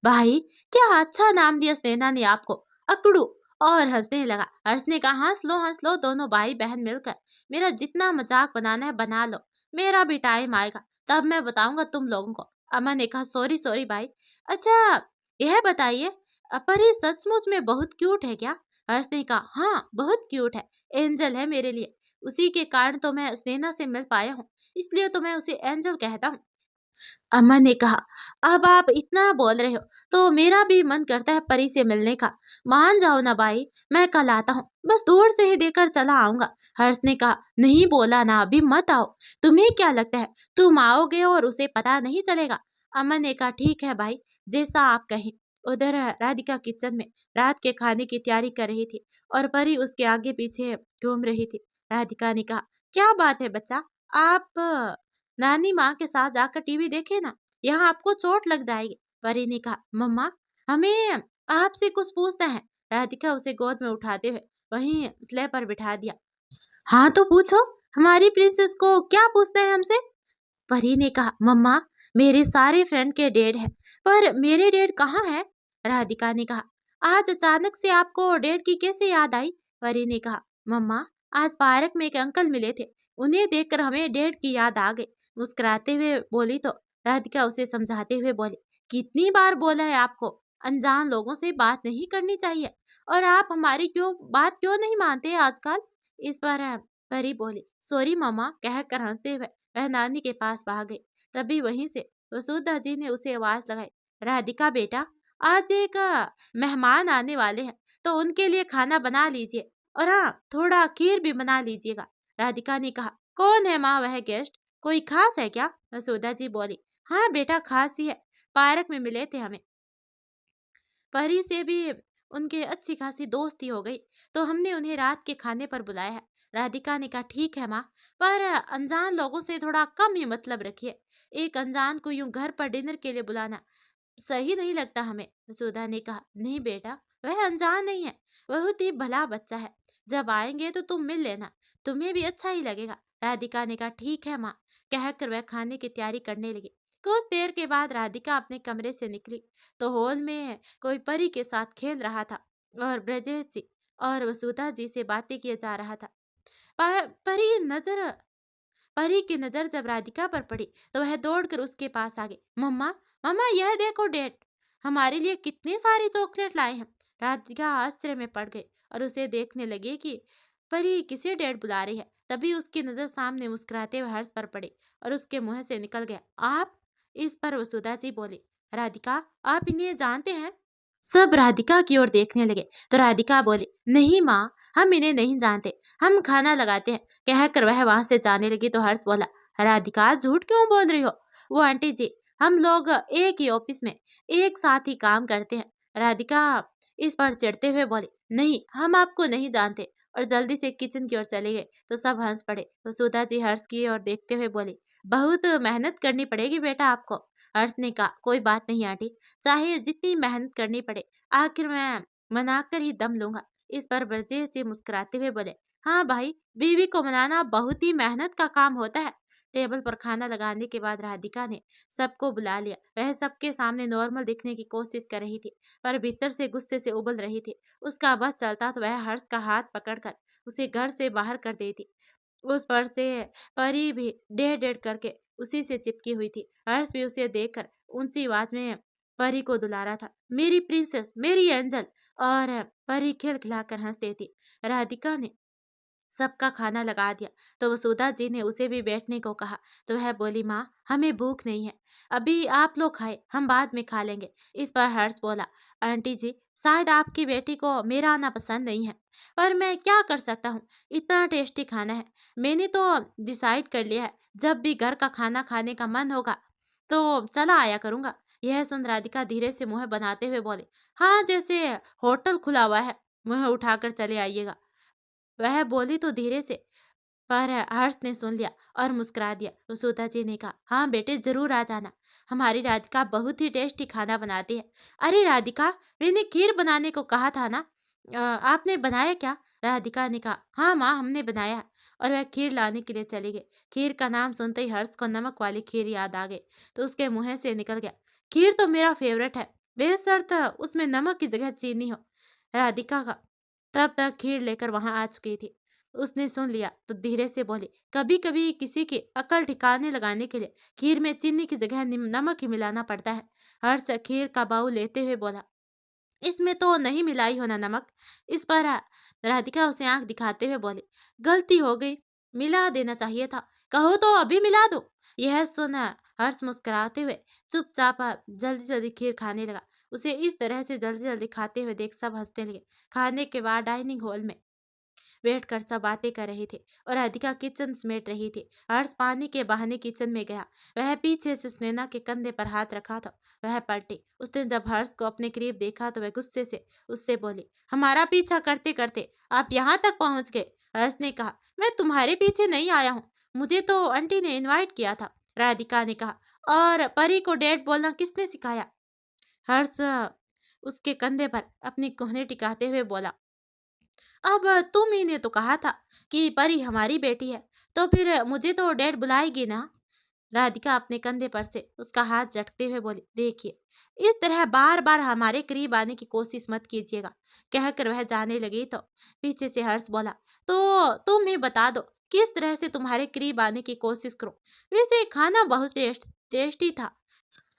भाई, क्या अच्छा नाम दिया स्नेहा ने आपको, अकड़ू। और हंसने लगा। हर्ष ने कहा, हंस लो दोनों भाई बहन मिलकर। मेरा जितना मजाक बनाना है बना लो, मेरा भी टाइम आएगा तब मैं बताऊंगा तुम लोगों को। अमन ने कहा, सॉरी सॉरी भाई। अच्छा यह बताइए, पर ये सचमुच में बहुत क्यूट है क्या? हर्ष ने कहा, हाँ बहुत क्यूट है, एंजल है मेरे लिए। उसी के कारण तो मैं स्नेहा से मिल पाया हूँ, इसलिए तो मैं उसे एंजल कहता हूँ। अम्मा ने कहा, अब आप इतना बोल रहे हो तो मेरा भी मन करता है परी से मिलने का। मान जाओ ना भाई, मैं कल आता हूँ, बस दूर से ही देखकर चला आऊंगा। हर्ष ने कहा, नहीं बोला ना, अभी मत आओ। तुम्हें क्या लगता है तुम आओगे और उसे पता नहीं चलेगा? अमन ने कहा, ठीक है भाई, जैसा आप कहें। उधर राधिका किचन में रात के खाने की तैयारी कर रही थी और परी उसके आगे पीछे घूम रही थी। राधिका ने कहा, क्या बात है बच्चा, आप नानी माँ के साथ जाकर टीवी देखे ना, यहाँ आपको चोट लग जाएगी। परी ने कहा, मम्मा हमें आपसे कुछ पूछना है। राधिका उसे गोद में उठाते हुए वहीं स्लैब पर बिठा दिया। हाँ तो पूछो, हमारी प्रिंसेस को क्या पूछना है हमसे? परी ने कहा, मम्मा मेरे सारे फ्रेंड के डेड है, पर मेरे डेड कहाँ है? राधिका ने कहा, आज अचानक से आपको डेड की कैसे याद आई? परी ने कहा, मम्मा आज पार्क में एक अंकल मिले थे, उन्हें देखकर हमें डेड की याद आ गई। मुस्कुराते हुए बोली तो राधिका उसे समझाते हुए बोली, कितनी बार बोला है आपको, अनजान लोगों से बात नहीं करनी चाहिए, और आप हमारी बात क्यों नहीं मानते आजकल? इस पर परी बोली, सॉरी मम्मा कहकर हंसते हुए वह नानी के पास भाग गई। तभी वहीं से वसुधा जी ने उसे आवाज लगाई, राधिका बेटा आज एक मेहमान आने वाले हैं, तो उनके लिए खाना बना लीजिए, और हाँ थोड़ा खीर भी बना लीजिएगा। राधिका ने कहा, कौन है माँ वह गेस्ट, कोई खास है क्या? वसुधा जी बोली, हाँ बेटा खास ही है, पार्क में मिले थे हमें, परी से भी उनके अच्छी खासी दोस्ती हो गई, तो हमने उन्हें रात के खाने पर बुलाया है। राधिका ने कहा, ठीक है माँ, पर अनजान लोगों से थोड़ा कम ही मतलब रखिए, एक अनजान को यूं घर पर डिनर के लिए बुलाना सही नहीं लगता हमें। सुधा ने कहा, नहीं बेटा वह अनजान नहीं है, बहुत ही भला बच्चा है, जब आएंगे तो तुम मिल लेना, तुम्हें भी अच्छा ही लगेगा। राधिका ने कहा, ठीक है माँ कहकर वह खाने की तैयारी करने लगी। कुछ देर के बाद राधिका अपने कमरे से निकली तो हॉल में कोई परी के साथ खेल रहा था और ब्रजेश जी और वसुधा जी से बातें किए जा रहा था। परी नजर परी की नजर जब राधिका पर पड़ी तो वह दौड़कर उसके पास आ गई। मम्मा मम्मा यह देखो डेड हमारे लिए कितने सारे चॉकलेट लाए हैं। राधिका आश्चर्य में पड़ गई और उसे देखने लगी कि परी किसे डेड बुला रही है। तभी उसकी नजर सामने मुस्कुराते हुए हर्ष पर पड़ी और उसके मुंह से निकल गया, आप? इस पर वसुधा जी बोली, राधिका आप इन्हें जानते हैं? सब राधिका की ओर देखने लगे तो राधिका बोली, नहीं माँ हम इन्हें नहीं जानते, हम खाना लगाते हैं कहकर वह वहां से जाने लगी तो हर्ष बोला, राधिका झूठ क्यों बोल रही हो? वो आंटी जी हम लोग एक ही ऑफिस में एक साथ ही काम करते हैं। राधिका इस पर चिढ़ते हुए बोली, नहीं हम आपको नहीं जानते, और जल्दी से किचन की ओर चले गए तो सब हंस पड़े। तो सुधा जी हर्ष की ओर देखते हुए बोली, बहुत मेहनत करनी पड़ेगी बेटा आपको। हर्ष ने कहा, कोई बात नहीं आंटी, चाहे जितनी मेहनत करनी पड़े, आखिर मैं मनाकर ही दम लूंगा। इस पर ब्रजेश जी मुस्कुराते हुए बोले, हाँ भाई बीवी को मनाना बहुत ही मेहनत का काम होता है। टेबल पर खाना लगाने के बाद राधिका ने सबको बुला लिया। वह सबके सामने नॉर्मल दिखने की कोशिश कर रही थी, पर भीतर से गुस्से से उबल रही थी। उसका बस चलता तो वह हर्ष का हाथ पकड़कर उसे घर से बाहर कर देती। उस पर से परी भी डेढ़ डेढ़ करके उसी से चिपकी हुई थी। हर्ष भी उसे देखकर ऊंची आवाज में परी को दुलारा था, मेरी प्रिंसेस मेरी एंजल, और परी खिलखिलाकर हंस देती। राधिका ने सबका खाना लगा दिया तो वसुधा जी ने उसे भी बैठने को कहा तो वह बोली, माँ हमें भूख नहीं है, अभी आप लोग खाए, हम बाद में खा लेंगे। इस पर हर्ष बोला, आंटी जी शायद आपकी बेटी को मेरा आना पसंद नहीं है, पर मैं क्या कर सकता हूँ, इतना टेस्टी खाना है, मैंने तो डिसाइड कर लिया है, जब भी घर का खाना खाने का मन होगा तो चला आया करूंगा। यह सुन राधिका धीरे से मुंह बनाते हुए बोले, हाँ जैसे होटल खुला हुआ है, मुंह उठाकर चले आइएगा। वह बोली तो धीरे से, पर हर्ष ने सुन लिया और मुस्कुरा दिया। तो सुधा जी ने कहा, हाँ बेटे जरूर आ जाना, हमारी राधिका बहुत ही टेस्टी खाना बनाती है। अरे राधिका मैंने खीर बनाने को कहा था ना, आपने बनाया क्या? राधिका ने कहा, हाँ माँ हमने बनाया है, और वह खीर लाने के लिए चली गई। खीर का नाम सुनते ही हर्ष को नमक वाली खीर याद आ गई तो उसके मुंह से निकल गया, खीर तो मेरा फेवरेट है, बेशर्त उसमें नमक की जगह चीनी हो। राधिका का तब तक खीर लेकर वहां आ चुकी थी। उसने सुन लिया तो धीरे से बोली, कभी कभी किसी की अकल ठिकाने लगाने के लिए खीर में चीनी की जगह नमक ही मिलाना पड़ता है। हर्ष खीर का बाउल लेते हुए बोला, इसमें तो नहीं मिलाई हो ना नमक? इस पर राधिका उसे आंख दिखाते हुए बोली, गलती हो गई, मिला देना चाहिए था, कहो तो अभी मिला दो। यह सुन हर्ष मुस्कुराते हुए चुपचाप जल्दी जल्दी खीर खाने लगा। उसे इस तरह से जल्दी जल्दी खाते हुए देख सब हंसने लगे। खाने के बाद डाइनिंग हॉल में बैठकर सब बातें कर रहे थे और राधिका किचन समेट रही थी। हर्ष पानी के बहाने किचन में गया। वह पीछे से सुनैना के कंधे पर हाथ रखा था। वह पलटी। उसने जब हर्ष को अपने करीब देखा तो वह गुस्से से उससे बोली, हमारा पीछा करते करते आप यहाँ तक पहुंच गए। हर्ष ने कहा, मैं तुम्हारे पीछे नहीं आया हूँ, मुझे तो आंटी ने इनवाइट किया था। राधिका ने कहा, और परी को डैड बोलना किसने सिखाया? हर्ष उसके कंधे पर अपनी कोहनी टिकाते हुए बोला, अब तुम ही ने तो कहा था कि परी हमारी बेटी है, तो फिर मुझे तो डैड बुलाएगी ना। राधिका अपने कंधे पर से उसका हाथ झटकते हुए बोली, देखिए, इस तरह बार बार हमारे करीब आने की कोशिश मत कीजिएगा। कहकर वह जाने लगी तो पीछे से हर्ष बोला, तो तुम ही बता दो किस तरह से तुम्हारे करीब आने की कोशिश करूं। वैसे खाना बहुत टेस्टी था।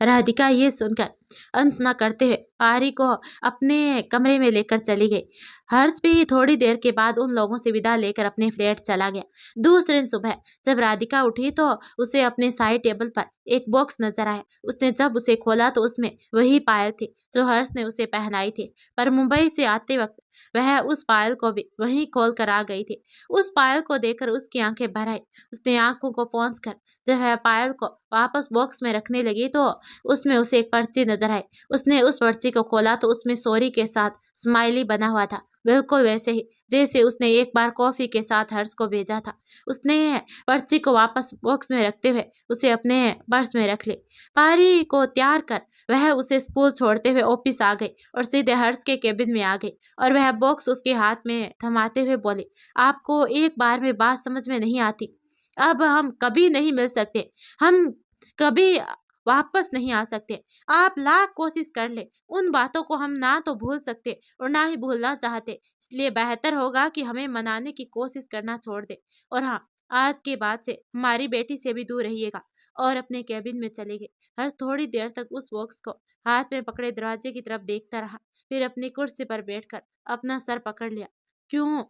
राधिका ये सुनकर अनसुना करते हुए पारी को अपने कमरे में लेकर चली गई। हर्ष भी थोड़ी देर के बाद उन लोगों से विदा लेकर अपने फ्लैट चला गया। दूसरे दिन सुबह जब राधिका उठी तो उसे अपने साइड टेबल पर एक बॉक्स नजर आया। उसने जब उसे खोला तो उसमें वही पायल थी जो हर्ष ने उसे पहनाई थी, पर मुंबई से आते वक्त वह उस पायल को भी वहीं खोल कर आ गई थी। उस पायल को देखकर उसकी आंखें भर आई। उसने आंखों को पोंछ कर जब वह पायल को वापस बॉक्स में रखने लगी तो उसमें उसे एक पर्ची नजर आई। उसने उस पर्ची को खोला तो उसमें सॉरी के साथ स्माइली बना हुआ था, बिल्कुल वैसे ही जैसे उसने एक बार कॉफी के साथ हर्ष को भेजा था। उसने पर्ची को वापस बॉक्स में रखते हुए उसे अपने पर्स में रख ली। पारी को तैयार कर वह उसे स्कूल छोड़ते हुए ऑफिस आ गई और सीधे हर्ष के केबिन में आ गई और वह बॉक्स उसके हाथ में थमाते हुए बोली, आपको एक बार में बात समझ में नहीं आती। अब हम कभी नहीं मिल सकते, हम कभी वापस नहीं आ सकते। आप लाख कोशिश कर ले, उन बातों को हम ना तो भूल सकते और ना ही भूलना चाहते। इसलिए बेहतर होगा कि हमें मनाने की कोशिश करना छोड़ दे। और हाँ, आज के बाद से हमारी बेटी से भी दूर रहिएगा। और अपने कैबिन में चले गए। हर्ष थोड़ी देर तक उस बॉक्स को हाथ में पकड़े दरवाजे की तरफ देखता रहा, फिर अपनी कुर्सी पर बैठकर अपना सर पकड़ लिया। क्यों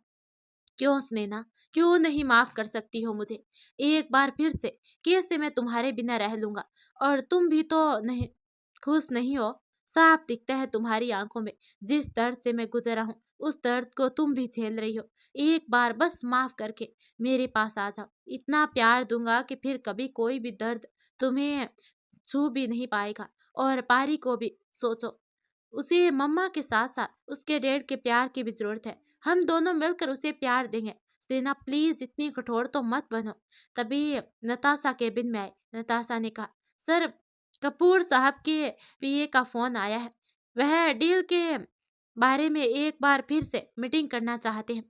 क्यों स्नेहा, क्यों नहीं माफ कर सकती हो मुझे? एक बार फिर से कैसे मैं तुम्हारे बिना रह लूंगा? और तुम भी तो नहीं खुश नहीं हो, साफ दिखता है तुम्हारी आंखों में। जिस दर्द से मैं गुजरा हूँ उस दर्द को तुम भी झेल रही हो। एक बार बस माफ करके मेरे पास आ जाओ, इतना प्यार दूंगा कि फिर कभी कोई भी दर्द तुम्हें छू भी नहीं पाएगा। और पारी को भी सोचो, उसे मम्मा के साथ साथ उसके डैड के प्यार की भी जरूरत है। हम दोनों मिलकर उसे प्यार देंगे। सेना प्लीज इतनी कठोर तो मत बनो। तभी नताशा केबिन में आई। नताशा ने कहा, सर, कपूर साहब के पीए का फोन आया है। वह डील के बारे में एक बार फिर से मीटिंग करना चाहते हैं।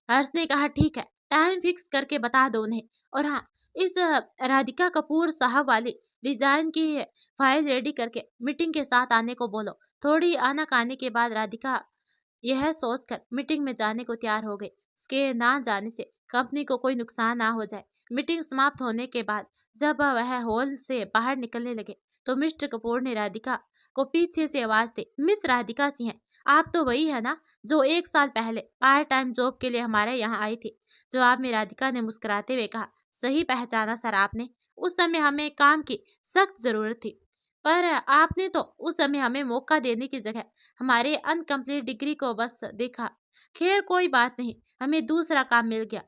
हर्ष ने कहा, ठीक है, टाइम फिक्स करके बता दो उन्हें। और हाँ, इस राधिका कपूर साहब वाली डिजाइन की फाइल रेडी करके मीटिंग के साथ आने को बोलो। थोड़ी आनाकानी के बाद राधिका यह सोचकर मीटिंग में जाने को तैयार हो गई। उसके ना जाने से कंपनी को कोई नुकसान ना हो जाए। मीटिंग समाप्त होने के बाद जब वह हॉल से बाहर निकलने लगे तो मिस्टर कपूर ने राधिका को पीछे से आवाज दी, मिस राधिका सिंह, आप तो वही है ना जो 1 साल पहले पार्ट टाइम जॉब के लिए हमारे यहाँ आई थी? जवाब में राधिका ने मुस्कुराते हुए कहा, सही पहचाना सर आपने। उस समय हमें काम की सख्त जरूरत थी, पर आपने तो उस समय हमें मौका देने की जगह हमारे अनकम्प्लीट डिग्री को बस देखा। खैर कोई बात नहीं, हमें दूसरा काम मिल गया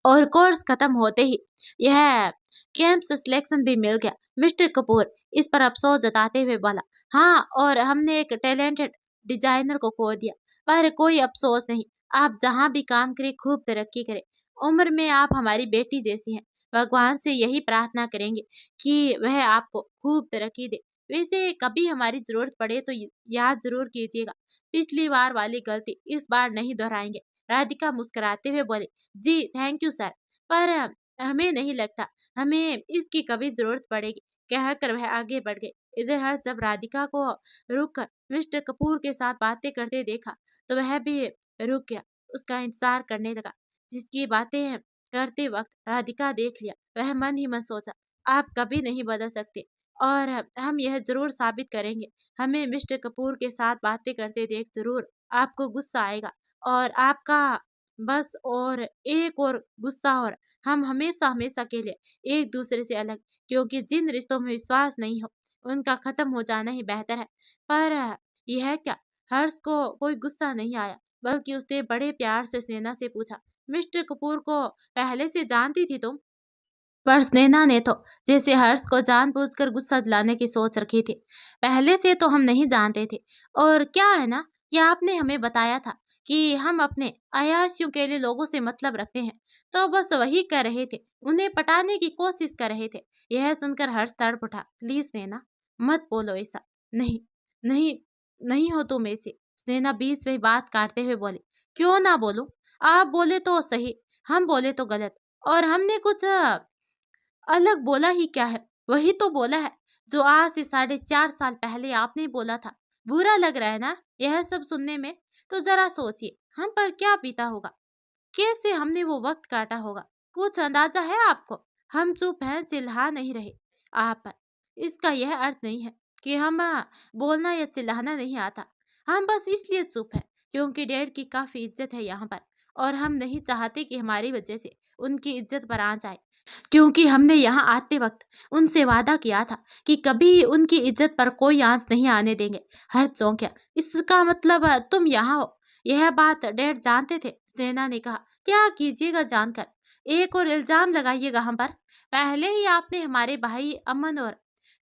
और कोर्स खत्म होते ही यह कैंप सिलेक्शन भी मिल गया। मिस्टर कपूर इस पर अफसोस जताते हुए बोला, हाँ, और हमने एक टैलेंटेड डिजाइनर को खो दिया। पर कोई अफसोस नहीं, आप जहाँ भी काम करें खूब तरक्की करें। उम्र में आप हमारी बेटी जैसी हैं। भगवान से यही प्रार्थना करेंगे कि वह आपको खूब तरक्की दे। वैसे कभी हमारी जरूरत पड़े तो याद जरूर कीजिएगा। पिछली बार वाली गलती इस बार नहीं दोहराएंगे। राधिका मुस्कुराते हुए बोले, जी थैंक यू सर, पर हमें नहीं लगता हमें इसकी कभी जरूरत पड़ेगी। कहकर वह आगे बढ़ गए। इधर हर जब राधिका को रुक कर मिस्टर कपूर के साथ बातें करते देखा तो वह भी रुक गया, उसका इंतजार करने लगा। जिसकी बातें करते वक्त राधिका देख लिया वह मन ही मन सोचा, आप कभी नहीं बदल सकते और हम यह जरूर साबित करेंगे। हमें मिस्टर कपूर के साथ बातें करते देख जरूर आपको गुस्सा आएगा और आपका बस और एक और गुस्सा, और हम हमेशा हमेशा के लिए एक दूसरे से अलग, क्योंकि जिन रिश्तों में विश्वास नहीं हो उनका खत्म हो जाना ही बेहतर है। पर यह क्या, हर्ष को कोई गुस्सा नहीं आया, बल्कि उसने बड़े प्यार से सुनैना से पूछा, मिस्टर कपूर को पहले से जानती थी तुम? पर स्नेहा ने तो जैसे हर्ष को जानबूझकर गुस्सा दिलाने की सोच रखी थी। पहले से तो हम नहीं जानते थे। और क्या है ना, ये आपने हमें बताया था कि हम अपने अयाशियों के लिए लोगों से मतलब रखते हैं, तो बस वही कर रहे थे, उन्हें पटाने की कोशिश कर रहे थे। यह सुनकर हर्ष तड़प उठा। प्लीज स्नेहा, मत बोलो ऐसा। नहीं, नहीं, नहीं हो तुम ऐसे। स्नेहा बीच में बात काटते हुए बोली। क्यों ना बोलूं? आप बोले तो सही, हम बोले तो गलत। और हमने कुछ अलग बोला ही क्या है? वही तो बोला है जो आज से 4.5 साल पहले आपने बोला था। बुरा लग रहा है ना यह सब सुनने में? तो जरा सोचिए हम पर क्या बीता होगा, कैसे हमने वो वक्त काटा होगा। कुछ अंदाजा है आपको? हम चुप हैं, चिल्ला नहीं रहे आप पर। इसका यह अर्थ नहीं है कि हम बोलना या चिल्लाना नहीं आता। हम बस इसलिए चुप हैं क्योंकि डैड की काफी इज्जत है यहाँ पर, और हम नहीं चाहते कि हमारी वजह से उनकी इज्जत पर आ जाए। क्योंकि हमने यहाँ आते वक्त उनसे वादा किया था कि कभी उनकी इज्जत पर कोई आंच नहीं आने देंगे। हर चौंकिया। इसका मतलब तुम यहाँ हो, यह बात डैड जानते थे? स्नेहा ने कहा। क्या कीजिएगा जानकर? एक और इल्जाम लगाइएगा हम पर? पहले ही आपने हमारे भाई अमन और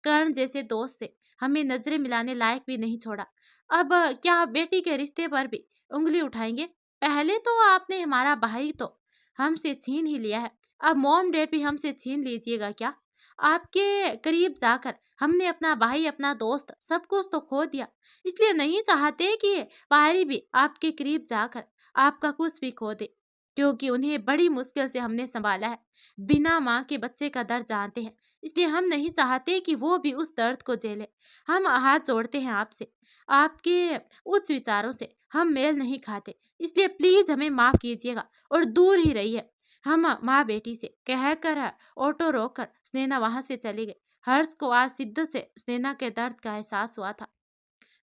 कर्ण जैसे दोस्त से हमें नजरें मिलाने लायक भी नहीं छोड़ा। अब क्या बेटी के रिश्ते पर भी उंगली उठाएंगे? पहले तो आपने हमारा भाई तो हमसे छीन ही लिया है, अब मॉम डैड भी हमसे छीन लीजिएगा क्या? आपके करीब जाकर हमने अपना भाई, अपना दोस्त, सब कुछ तो खो दिया। इसलिए नहीं चाहते कि पारी भी आपके करीब जाकर आपका कुछ भी खो दे, क्योंकि उन्हें बड़ी मुश्किल से हमने संभाला है। बिना माँ के बच्चे का दर्द जानते हैं, इसलिए हम नहीं चाहते कि वो भी उस दर्द को झेले। हम हाथ जोड़ते हैं आपसे, आपके उच्च विचारों से हम मेल नहीं खाते, इसलिए प्लीज हमें माफ कीजिएगा और दूर ही रहिए। हम माँ बेटी से कहकर ऑटो रोककर स्नेहा वहां से चली गई। हर्ष को आज शिद्दत से स्नेहा के दर्द का एहसास हुआ था।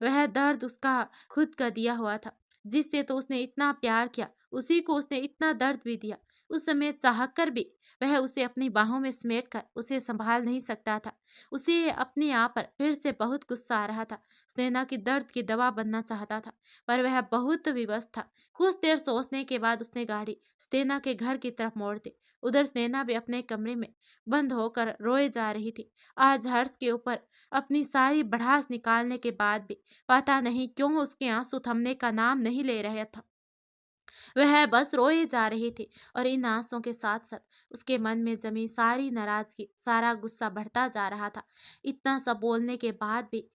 वह दर्द उसका खुद का दिया हुआ था, जिससे तो उसने इतना प्यार किया, उसी को उसने इतना दर्द भी दिया। उस समय चाहकर भी वह उसे अपनी बाहों में समेटकर उसे संभाल नहीं सकता था। उसे अपने आप पर फिर से बहुत गुस्सा आ रहा था। स्नेहा की दर्द की दवा बनना चाहता था, पर वह बहुत विवश था। कुछ देर सोचने के बाद उसने गाड़ी स्नेहा के घर की तरफ मोड़ दी। उधर स्नेहा भी अपने कमरे में बंद होकर रोए जा रही थी। आज हर्ष के ऊपर अपनी सारी भड़ास निकालने के बाद भी पता नहीं क्यों उसके आंसू थमने का नाम नहीं ले रहा था। वह बस रोए जा रही थी, और इन आंसुओं के साथ साथ उसके मन में जमी सारी नाराजगी, सारा गुस्सा बढ़ता जा रहा था। इतना सब बोलने के बाद भी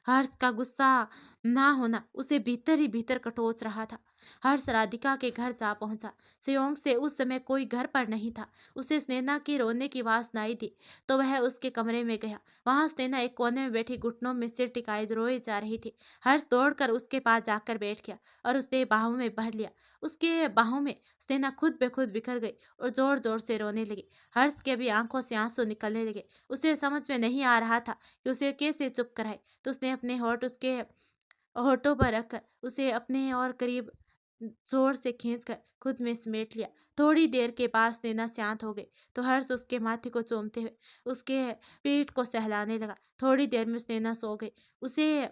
हर्ष का गुस्सा ना होना उसे भीतर ही भीतर कटोच रहा था। हर्ष राधिका के घर जा पहुंचा। संयोग से उस समय कोई घर पर नहीं था। उसे स्नेहा की रोने की आवाज सुनाई दी तो वह उसके कमरे में गया। वहां स्नेहा एक कोने में बैठी घुटनों में सिर टिकाए रोए जा रही थी। हर्ष दौड़कर उसके पास जाकर बैठ गया और उसने बाहों में भर लिया। उसके बाहों में स्नेहा खुद बेखुद बिखर गई और जोर जोर से रोने लगी। हर्ष के भी आंखों से आंसू निकलने लगे। उसे समझ में नहीं आ रहा था कि उसे कैसे चुप कराए, तो उसने अपने होठ उसके होठों पर रखकर उसे अपने और करीब जोर से खींचकर खुद में समेट लिया। थोड़ी देर के बाद स्नेहा शांत हो गई तो हर्ष उसके माथे को चूमते हुए उसके पीठ को सहलाने लगा। थोड़ी देर में स्नेहा सो गई। उसे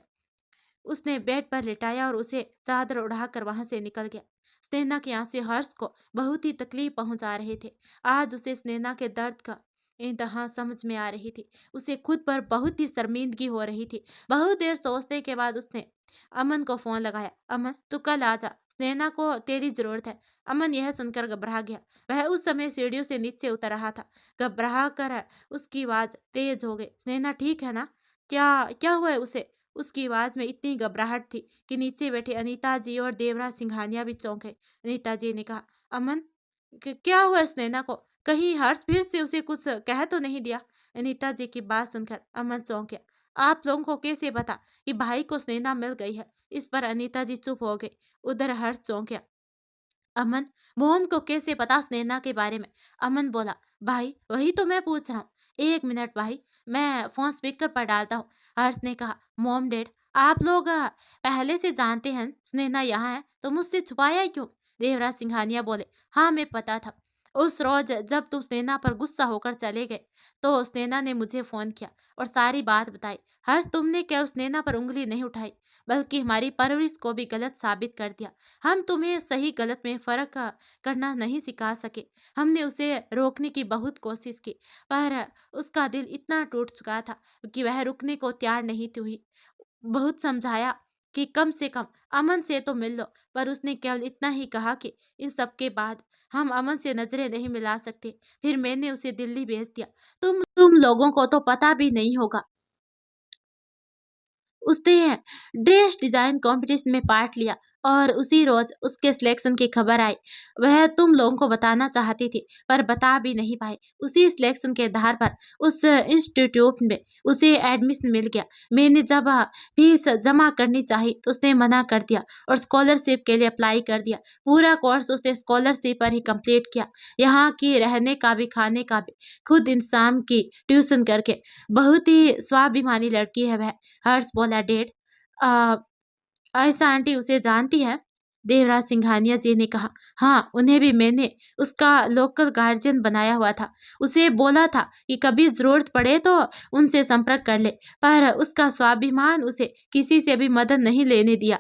उसने बेड पर लिटाया और उसे चादर उड़ाकर वहां से निकल गया। स्नेहा के आंसू हर्ष को बहुत ही तकलीफ पहुंचा रहे थे। आज उसे स्नेहा के दर्द का इंतहा समझ में आ रही थी। उसे खुद पर बहुत ही शर्मिंदगी हो रही थी। बहुत देर सोचने के बाद उसने अमन को फोन लगाया। अमन, तू कल आ जा, स्नेहा को तेरी जरूरत है। अमन यह सुनकर घबरा गया। वह उस समय सीढ़ियों से नीचे उतर रहा था। घबरा कर उसकी आवाज तेज हो गई। स्नेहा ठीक है ना? क्या क्या हुआ है उसे? उसकी आवाज में इतनी घबराहट थी कि नीचे बैठे अनीता जी और देवराज सिंघानिया भी चौंक गए। अनीता जी ने कहा, अमन, क्या हुआ स्नेहा को? कहीं हर्ष फिर से उसे कुछ कह तो नहीं दिया? अनीता जी की बात सुनकर अमन चौंक गया। आप लोगों को कैसे पता कि भाई को स्नेहा मिल गई है? इस पर अनीता जी चुप हो गई। उधर हर्ष चौंक गया। अमन, मोहन को कैसे पता स्नेहा के बारे में? अमन बोला, भाई वही तो मैं पूछ रहा हूँ। एक मिनट भाई, मैं फोन स्पीकर पर डालता हूँ। हर्ष ने कहा, मॉम डैड, आप लोग पहले से जानते हैं स्नेहा यहाँ है, तो मुझसे छुपाया क्यों? देवराज सिंघानिया बोले, हाँ मैं पता था। उस रोज जब तुम स्नेहा पर गुस्सा होकर चले गए, तो स्नेहा ने मुझे फोन किया और सारी बात बताई। हर्ष, तुमने क्या उस स्नेहा पर उंगली नहीं उठाई, बल्कि हमारी परवरिश को भी गलत साबित कर दिया। हम तुम्हें सही गलत में फर्क करना नहीं सिखा सके। हमने उसे रोकने की बहुत कोशिश की, पर उसका दिल इतना टूट चुका था कि वह रुकने को तैयार नहीं थी। बहुत समझाया कि कम से कम अमन से तो मिल लो, पर उसने केवल इतना ही कहा कि इन सब के बाद हम अमन से नजरें नहीं मिला सकते। फिर मैंने उसे दिल्ली भेज दिया। तुम लोगों को तो पता भी नहीं होगा, उसने ड्रेस डिजाइन कंपटीशन में पार्ट लिया और उसी रोज उसके सिलेक्शन की खबर आई। वह तुम लोगों को बताना चाहती थी, पर बता भी नहीं पाई। उसी सिलेक्शन के आधार पर उस इंस्टीट्यूट में उसे एडमिशन मिल गया। मैंने जब फीस जमा करनी चाहिए तो उसने मना कर दिया और स्कॉलरशिप के लिए अप्लाई कर दिया। पूरा कोर्स उसने स्कॉलरशिप पर ही कंप्लीट किया। यहाँ की रहने का भी, खाने का भी खुद इंसान की ट्यूशन करके। बहुत ही स्वाभिमानी लड़की है वह। हर्ष बोला, डेड, अ, ऐसा आंटी उसे जानती है? देवराज सिंघानिया जी ने कहा, हाँ, उन्हें भी मैंने उसका लोकल गार्जियन बनाया हुआ था। उसे बोला था कि कभी जरूरत पड़े तो उनसे संपर्क कर ले, पर उसका स्वाभिमान उसे किसी से भी मदद नहीं लेने दिया।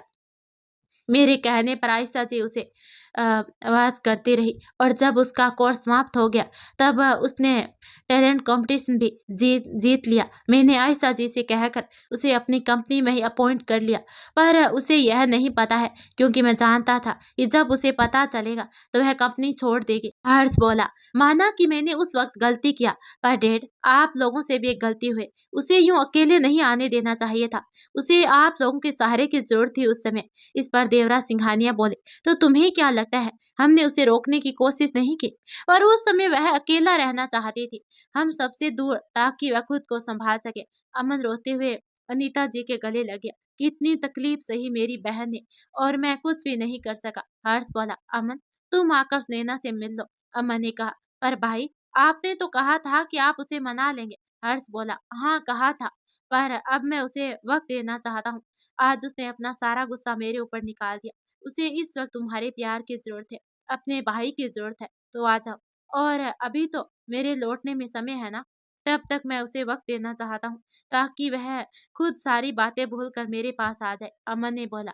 मेरे कहने पर आयशा जी उसे आवाज़ करती रही और जब उसका कोर्स समाप्त हो गया, तब उसने टैलेंट कंपटीशन भी जीत लिया। मैंने आयशा जी से कहकर उसे अपनी कंपनी में ही अपॉइंट कर लिया, पर उसे यह नहीं पता है, क्योंकि मैं जानता था कि जब उसे पता चलेगा तो वह कंपनी छोड़ देगी। हर्ष बोला, माना कि मैंने उस वक्त गलती किया, पर डैड, आप लोगों से भी एक गलती हुई। उसे यूं अकेले नहीं आने देना चाहिए था। उसे आप लोगों के सहारे की जरूरत थी उस समय। इस पर देवराज सिंघानिया बोले, तो तुम्हें क्या लगता है हमने उसे रोकने की कोशिश नहीं की? और उस समय वह अकेला रहना चाहती थी, हम सबसे दूर, ताकि वह खुद को संभाल सके। अमन रोते हुए अनीता जी के गले लग गया। कितनी तकलीफ सही मेरी बहन ने, और मैं कुछ भी नहीं कर सका। हर्ष बोला, अमन, तुम आकर नैना से मिल लो। अमन ने कहा, पर भाई, आपने तो कहा था कि आप उसे मना लेंगे। हर्ष बोला, हाँ कहा था, पर अब मैं उसे वक्त देना चाहता हूँ। आज उसने अपना सारा गुस्सा मेरे ऊपर निकाल दिया। उसे इस वक्त तुम्हारे प्यार की जरूरत है, अपने भाई की जरूरत है, तो आ जाओ। और अभी तो मेरे लौटने में समय है ना, तब तक मैं उसे वक्त देना चाहता हूँ, ताकि वह खुद सारी बातें भूलकर मेरे पास आ जाए। अमन ने बोला,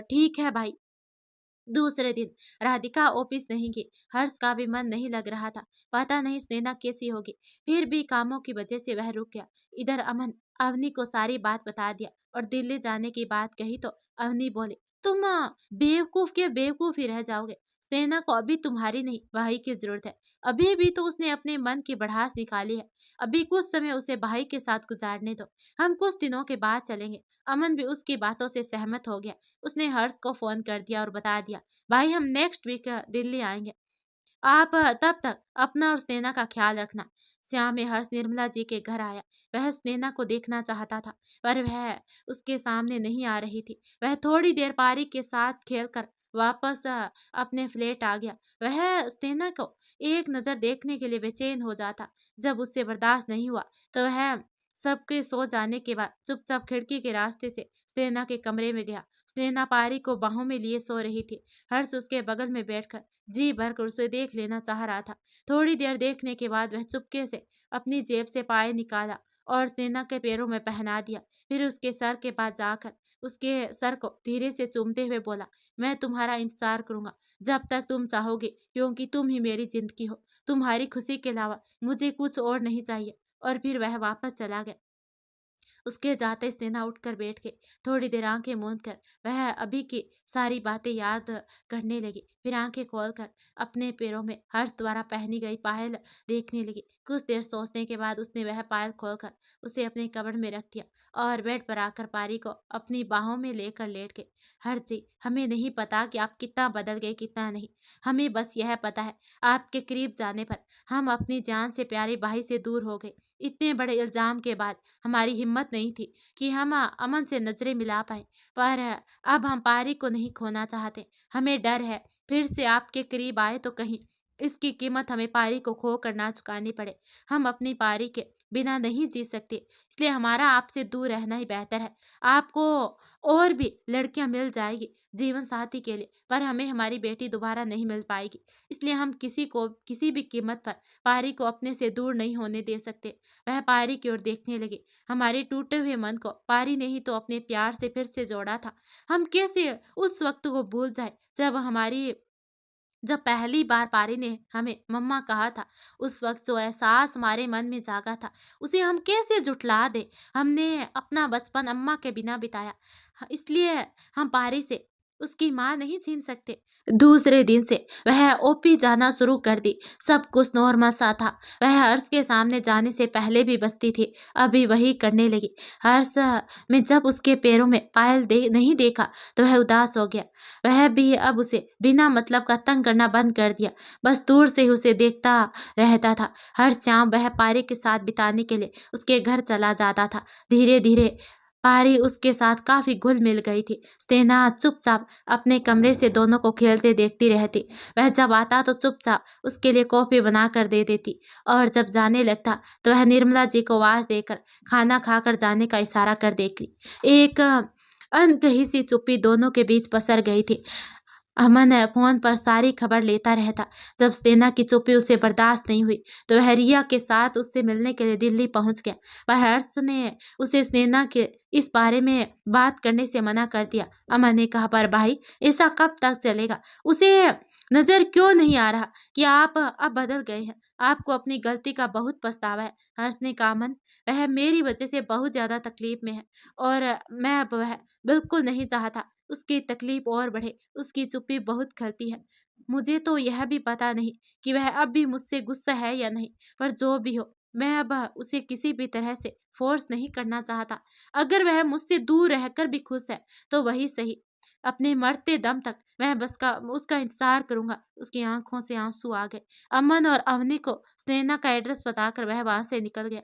ठीक है भाई। दूसरे दिन राधिका ऑफिस नहीं गई। हर्ष का भी मन नहीं लग रहा था। पता नहीं स्नेहा कैसी होगी। फिर भी कामों की वजह से वह रुक गया। इधर अमन अवनी को सारी बात बता दिया और दिल्ली जाने की बात कही तो अवनी बोले, तुम बेवकूफ के बेवकूफ ही रह जाओगे। स्नेहा को अभी तुम्हारी नहीं, भाई की जरूरत है। अभी भी तो उसने अपने मन की भड़ास निकाली है। अभी कुछ समय उसे भाई के साथ गुजारने दो। हम कुछ दिनों के बाद चलेंगे। अमन भी उसकी बातों से सहमत हो गया। उसने हर्ष को फोन कर दिया और बता दिया, भाई, हम नेक्स्ट वीक दिल्ली आएंगे। आप तब तक अपना और स्नेहा का ख्याल रखना। श्याम में हर्ष निर्मला जी के घर आया। वह स्नेहा को देखना चाहता था, पर वह उसके सामने नहीं आ रही थी। वह थोड़ी देर पारी के साथ खेलकर वापस अपने फ्लैट आ गया। वह स्नेहा को एक नजर देखने के लिए बेचैन हो जाता। जब उससे बर्दाश्त नहीं हुआ, तो वह सबके सो जाने के बाद चुपचाप खिड़की के रास्ते से स्नेहा के कमरे में गया। स्नेहा पारी को बाहों में लिए सो रही थी। हर्ष उसके बगल में बैठकर जी भरकर उसे देख लेना चाह रहा था। थोड़ी देर देखने के बाद वह चुपके से अपनी जेब से पाए निकाला और स्नेहा के पैरों में पहना दिया। फिर उसके सर के पास जाकर उसके सर को धीरे से चूमते हुए बोला, मैं तुम्हारा इंतजार करूंगा जब तक तुम चाहोगे, क्योंकि तुम ही मेरी जिंदगी हो। तुम्हारी खुशी के अलावा मुझे कुछ और नहीं चाहिए। और फिर वह वापस चला गया। उसके जाते स्नेहा उठकर बैठ गई। थोड़ी देर आंखें मूंद कर वह अभी की सारी बातें याद करने लगी। फिर आंखें खोलकर अपने पैरों में हर्ष द्वारा पहनी गई पायल देखने लगी। कुछ देर सोचने के बाद उसने वह पायल खोलकर उसे अपने कबड़ में रख दिया और बेड पर आकर पारी को अपनी बाहों में लेकर लेट गई। हर्ष जी, हमें नहीं पता कि आप कितना बदल गए, कितना नहीं। हमें बस यह पता है, आपके करीब जाने पर हम अपनी जान से प्यारे भाई से दूर हो गए। इतने बड़े इल्जाम के बाद हमारी हिम्मत नहीं थी कि हम अमन से नजरें मिला पाए, पर अब हम पारी को नहीं खोना चाहते। हमें डर है फिर से आपके करीब आए तो कहीं इसकी कीमत हमें पारी को खो कर ना चुकानी पड़े। हम अपनी पारी के बिना नहीं जी सकते, इसलिए हमारा आपसे दूर रहना ही बेहतर है। आपको और भी लड़कियाँ मिल जाएगी जीवन साथी के लिए, पर हमें हमारी बेटी दोबारा नहीं मिल पाएगी। इसलिए हम किसी को किसी भी कीमत पर पारी को अपने से दूर नहीं होने दे सकते। वह पारी की ओर देखने लगी। हमारे टूटे हुए मन को पारी ने ही तो अपने प्यार से फिर से जोड़ा था। हम कैसे उस वक़्त को भूल जाएँ जब पहली बार पारी ने हमें मम्मा कहा था। उस वक़्त जो एहसास हमारे मन में जागा था, उसे हम कैसे झुठला दें? हमने अपना बचपन अम्मा के बिना बिताया, इसलिए हम पारी से उसकी माँ नहीं छीन सकते। दूसरे दिन से वह ओपी जाना शुरू कर दी। सब कुछ नॉर्मल सा था। वह हर्ष के सामने जाने से पहले भी बसती थी, अभी वही करने लगी। हर्ष में जब उसके पैरों में पायल नहीं देखा, तो वह उदास हो गया। वह भी अब उसे बिना मतलब का तंग करना बंद कर दिया, बस दूर से ही उसे देखता रहता था। हर शाम वह पारी के साथ बिताने के लिए उसके घर चला जाता था। धीरे धीरे पारी उसके साथ काफी घुल मिल गई थी। स्नेहा चुपचाप अपने कमरे से दोनों को खेलते देखती रहती। वह जब आता तो चुपचाप उसके लिए कॉफी बना कर दे देती, और जब जाने लगता तो वह निर्मला जी को आवाज देकर खाना खाकर जाने का इशारा कर देती। एक अनकही सी चुप्पी दोनों के बीच पसर गई थी। अमन फ़ोन पर सारी खबर लेता रहता। जब सेना की चुप्पी उसे बर्दाश्त नहीं हुई, तो वह रिया के साथ उससे मिलने के लिए दिल्ली पहुंच गया। पर हर्ष ने उसे सेना के इस बारे में बात करने से मना कर दिया। अमन ने कहा, पर भाई ऐसा कब तक चलेगा? उसे नज़र क्यों नहीं आ रहा कि आप अब बदल गए हैं? आपको अपनी गलती का बहुत पछतावा है। हर्ष ने कहा, अमन वह मेरी वजह से बहुत ज़्यादा तकलीफ में है, और मैं अब वह बिल्कुल नहीं चाहता उसकी तकलीफ और बढ़े। उसकी चुप्पी बहुत खलती है। मुझे तो यह भी पता नहीं कि वह अब भी मुझसे गुस्सा है या नहीं, पर जो भी हो, मैं अब उसे किसी भी तरह से फ़ोर्स नहीं करना चाहता। अगर वह मुझसे दूर रहकर भी खुश है, तो वही सही। अपने मरते दम तक मैं बस का उसका इंतज़ार करूँगा। उसकी आँखों से आँसू आ गए। अमन और अवनी को स्नेहा का एड्रेस बताकर वह वहाँ से निकल गया।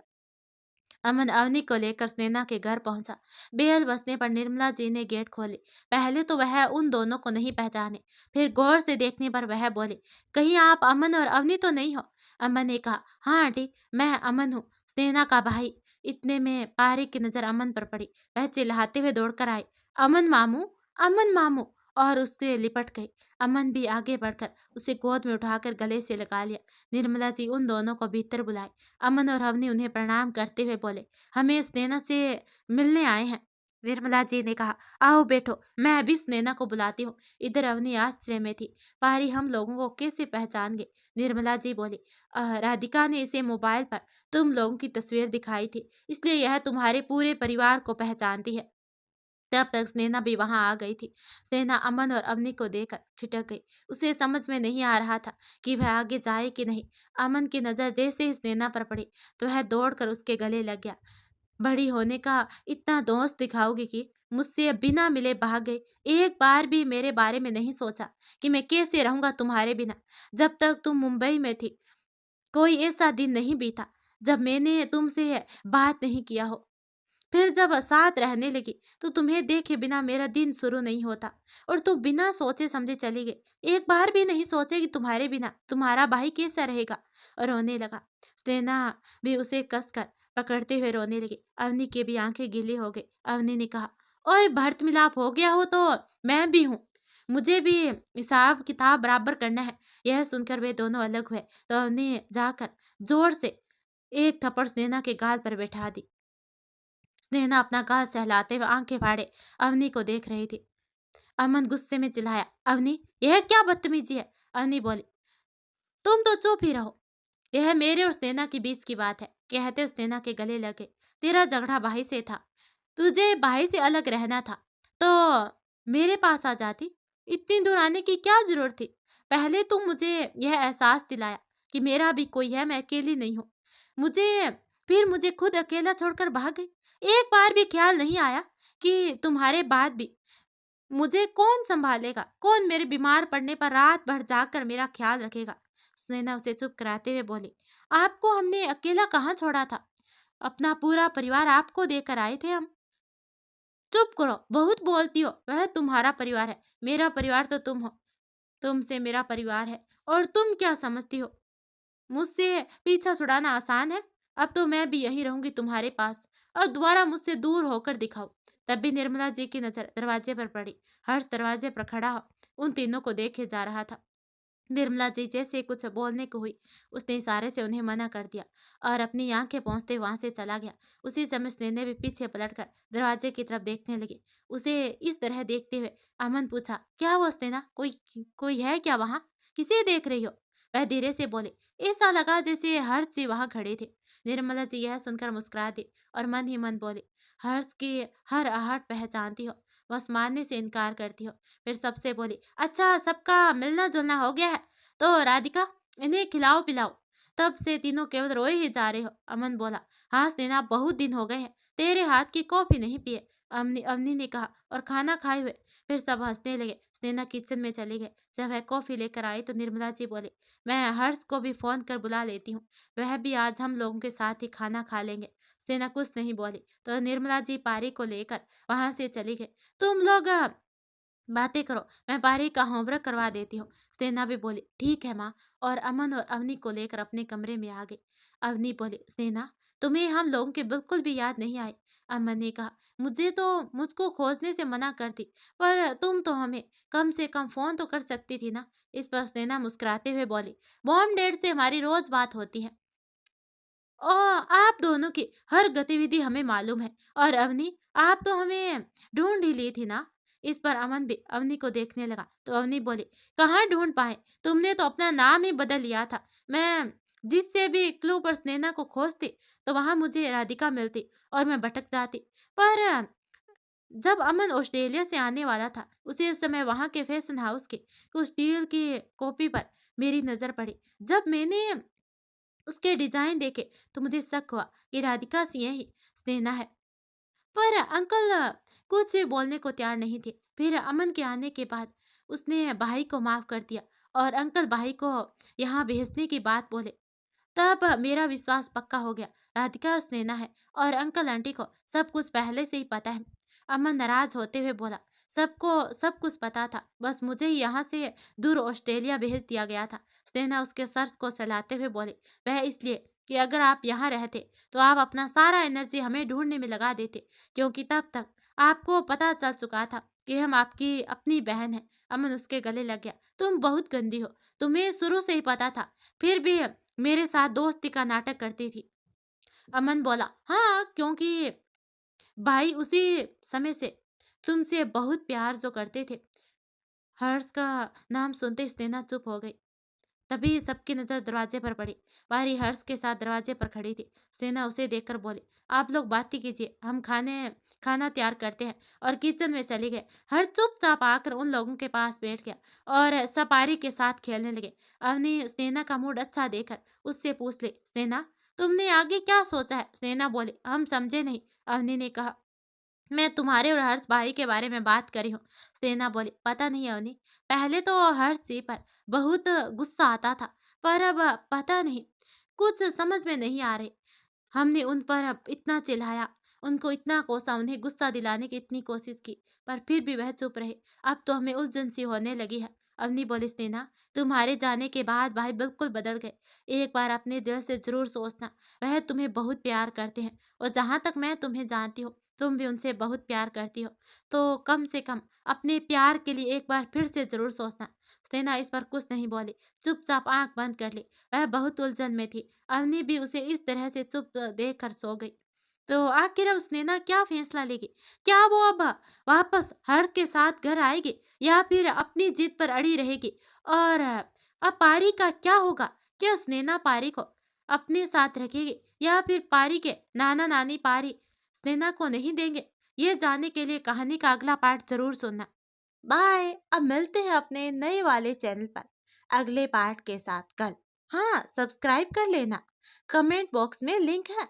अमन अवनी को लेकर स्नेहा के घर पहुंचा। बेल बजने पर निर्मला जी ने गेट खोले। पहले तो वह उन दोनों को नहीं पहचाने, फिर गौर से देखने पर वह बोले, कहीं आप अमन और अवनी तो नहीं हो? अमन ने कहा, हाँ आंटी, मैं अमन हूँ, स्नेहा का भाई। इतने में पारी की नजर अमन पर पड़ी। वह चिल्लाते हुए दौड़कर आए, अमन मामू, अमन मामू, और उससे लिपट गई। अमन भी आगे बढ़कर उसे गोद में उठाकर गले से लगा लिया। निर्मला जी उन दोनों को भीतर बुलाए। अमन और अवनी उन्हें प्रणाम करते हुए बोले, हमें स्नेहा से मिलने आए हैं। निर्मला जी ने कहा, आओ बैठो, मैं अभी स्नेहा को बुलाती हूँ। इधर अवनी आश्चर्य में थी। पारी हम लोगों को कैसे पहचान गए? निर्मला जी बोली, राधिका ने इसे मोबाइल पर तुम लोगों की तस्वीर दिखाई थी, इसलिए यह तुम्हारे पूरे परिवार को पहचानती है। तब तक स्नेहा भी वहां आ गई थी। स्नेहा अमन और अवनी को देखकर ठिठक गई। उसे समझ में नहीं आ रहा था कि वह आगे जाए कि नहीं। अमन की नजर जैसे ही स्नेहा पर पड़ी, तो वह दौड़कर उसके गले लग गया। बड़ी होने का इतना दोस्त दिखाओगी कि मुझसे बिना मिले भाग गई। एक बार भी मेरे बारे में नहीं सोचा कि मैं कैसे रहूंगा तुम्हारे बिना। जब तक तुम मुंबई में थी, कोई ऐसा दिन नहीं बीता जब मैंने तुमसे बात नहीं किया हो। फिर जब साथ रहने लगी, तो तुम्हें देखे बिना मेरा दिन शुरू नहीं होता, और तुम बिना सोचे समझे चली गई। एक बार भी नहीं सोचे कि तुम्हारे बिना तुम्हारा भाई कैसा रहेगा। और रोने लगा। स्नेहा भी उसे कसकर पकड़ते हुए रोने लगी। अवनी की भी आंखें गीली हो गई। अवनी ने कहा, ओए भर्त मिलाप हो गया हो तो मैं भी हूँ, मुझे भी हिसाब किताब बराबर करना है। यह सुनकर वे दोनों अलग हुए, तो अवनी जाकर जोर से एक थप्पड़ स्नेहा के गाल पर बैठा दी। स्नेहा अपना गाल सहलाते हुए आंखें फाड़े अवनी को देख रही थी। अमन गुस्से में चिल्लाया, अवनी यह क्या बदतमीजी है? अवनी बोली, तुम तो चुप ही रहो, यह मेरे और स्नेहा के बीच की बात है। कहते स्नेहा के गले लगे, तेरा झगड़ा भाई से था, तुझे भाई से अलग रहना था तो मेरे पास आ जाती। इतनी दूर आने की क्या जरूरत थी? पहले तुम मुझे यह एहसास दिलाया कि मेरा भी कोई है, मैं अकेली नहीं हूँ। मुझे फिर मुझे खुद अकेला छोड़कर भाग गई। एक बार भी ख्याल नहीं आया कि तुम्हारे बाद भी मुझे कौन संभालेगा, कौन मेरे बीमार पड़ने पर रात भर जाकर मेरा ख्याल रखेगा। सुनैना उसे चुप कराते हुए बोली, आपको हमने अकेला कहाँ छोड़ा था? अपना पूरा परिवार आपको देकर आए थे हम। चुप करो, बहुत बोलती हो। वह तुम्हारा परिवार है, मेरा परिवार तो तुम हो। तुमसे मेरा परिवार है, और तुम क्या समझती हो? मुझसे पीछा छुड़ाना आसान है? अब तो मैं भी यहीं रहूंगी तुम्हारे पास, और दोबारा मुझसे दूर होकर दिखाओ। तब भी निर्मला जी की नजर दरवाजे पर पड़ी। हर्ष दरवाजे पर खड़ा उन तीनों को देखे जा रहा था। निर्मला जी जैसे कुछ बोलने को हुई, उसने इशारे से उन्हें मना कर दिया और अपनी आंखें पहुंचते वहां से चला गया। उसी समय स्नेहा भी पीछे पलटकर दरवाजे की तरफ देखने लगी। उसे इस तरह देखते हुए अमन पूछा, क्या हुआ स्नेहा, कोई कोई है क्या वहां, किसे देख रही हो? वह धीरे से बोले, ऐसा लगा जैसे हर्ष जी वहां खड़े थे। निर्मला जी यह सुनकर मुस्कुरा दी और मन ही मन बोले, हर्ष की हर आहट पहचानती हो, बस मानने से इनकार करती हो। फिर सबसे बोली, अच्छा सबका मिलना जुलना हो गया है, तो राधिका इन्हें खिलाओ पिलाओ। तब से तीनों केवल रोए ही जा रहे हो। अमन बोला, हाँ स्नेहा, बहुत दिन हो गए हैं तेरे हाथ की कॉफी नहीं पिए, अवनी अवनी ने कहा, और खाना खाए हुए। फिर सब हंसने लगे। स्नेहा किचन में चली गई। जब वह कॉफी लेकर आई तो निर्मला जी बोले, मैं हर्ष को भी फोन कर बुला लेती हूँ, वह भी आज हम लोगों के साथ ही खाना खा लेंगे। स्नेहा कुछ नहीं बोली तो निर्मला जी पारी को लेकर वहां से चली गई। तुम लोग बातें करो, मैं पारी का होमवर्क करवा देती हूँ। स्नेहा भी बोली, ठीक है माँ, और अमन और अवनी को लेकर अपने कमरे में आ गई। अवनी बोली, स्नेहा तुम्हें हम लोगों की बिल्कुल भी याद नहीं आई। अमन ने कहा, मुझे तो मुझको खोजने से मना करती, पर तुम तो हमें कम से कम फोन तो कर सकती थी ना। इस पर स्नेहा मुस्कुराते हुए बोली, मॉम डैड से हमारी रोज बात होती है और आप दोनों की हर गतिविधि हमें मालूम है। और अवनी, आप तो हमें ढूंढ ही ली थी ना। इस पर अमन भी अवनी को देखने लगा तो अवनी बोली, कहाँ ढूंढ पाए, तुमने तो अपना नाम ही बदल लिया था। मैं जिससे भी क्लू पर स्नेहा को खोजती तो वहां मुझे राधिका मिलती और मैं भटक जाती। पर जब अमन ऑस्ट्रेलिया से आने वाला था उसी समय वहां के फैशन हाउस के कुछ डील की कॉपी पर मेरी नजर पड़ी। जब मैंने उसके डिजाइन देखे तो मुझे शक हुआ कि राधिका सिंह ही स्नेहा है। पर अंकल कुछ भी बोलने को तैयार नहीं थे। फिर अमन के आने के बाद उसने भाई को माफ कर दिया और अंकल भाई को यहाँ भेजने की बात बोले। तब मेरा विश्वास पक्का हो गया, राधिका उस नैना है और अंकल आंटी को सब कुछ पहले से ही पता है। अमन नाराज होते हुए बोला, सबको सब कुछ पता था, बस मुझे ही यहाँ से दूर ऑस्ट्रेलिया भेज दिया गया था। स्नेहा उसके सर को सहलाते हुए बोले, वह इसलिए कि अगर आप यहाँ रहते तो आप अपना सारा एनर्जी हमें ढूंढने में लगा देते, क्योंकि तब तक आपको पता चल चुका था कि हम आपकी अपनी बहन हैं। अमन उसके गले लग गया, तुम बहुत गंदी हो, तुम्हें शुरू से ही पता था, फिर भी मेरे साथ दोस्ती का नाटक करती थी। अमन बोला, हाँ क्योंकि भाई उसी समय से तुमसे बहुत प्यार जो करते थे। हर्ष का नाम सुनते स्नेहा चुप हो गई। तभी सबकी नजर दरवाजे पर पड़ी। पारी हर्ष के साथ दरवाजे पर खड़ी थी। सेना उसे देखकर बोली, आप लोग बातें कीजिए, हम खाना तैयार करते हैं। और किचन में चली गए। हर चुपचाप आकर उन लोगों के पास बैठ गया और सपारी के साथ खेलने लगे। अवनी स्नेहा का मूड अच्छा देखकर उससे पूछ ले, स्नेहा तुमने आगे क्या सोचा है? स्नेहा बोली, हम समझे नहीं। अवनी ने कहा, मैं तुम्हारे और हर्ष भाई के बारे में बात करी हूँ। सेना बोली, पता नहीं अवनी, पहले तो हर्ष जी पर बहुत गुस्सा आता था, पर अब पता नहीं, कुछ समझ में नहीं आ रही। हमने उन पर अब इतना चिल्लाया, उनको इतना कोसा, उन्हें गुस्सा दिलाने की इतनी कोशिश की, पर फिर भी वह चुप रहे। अब तो हमें उलझन सी होने लगी है। अवनी बोली, स्नेहा तुम्हारे जाने के बाद भाई बिल्कुल बदल गए। एक बार अपने दिल से जरूर सोचना, वह तुम्हें बहुत प्यार करते हैं, और जहां तक मैं तुम्हें जानती हूँ तुम भी उनसे बहुत प्यार करती हो, तो कम से कम अपने प्यार के लिए एक बार फिर से जरूर सोचना। स्नेहा इस पर कुछ नहीं बोली, चुपचाप आंख बंद कर ली। वह बहुत उलझन में थी। अवनी भी उसे इस तरह से चुप देख कर सो गई। तो आखिर अब स्नेहा क्या फैसला लेगी? क्या वो अब वापस हर्ष के साथ घर आएगी या फिर अपनी जिद पर अड़ी रहेगी? और अब पारी का क्या होगा? क्या स्नेहा पारी को अपने साथ रखेगी या फिर पारी के नाना नानी पारी स्नेहा को नहीं देंगे? ये जानने के लिए कहानी का अगला पार्ट जरूर सुनना। बाय। अब मिलते हैं अपने नए वाले चैनल पर अगले पार्ट के साथ कल। हाँ, सब्सक्राइब कर लेना। कमेंट बॉक्स में लिंक है।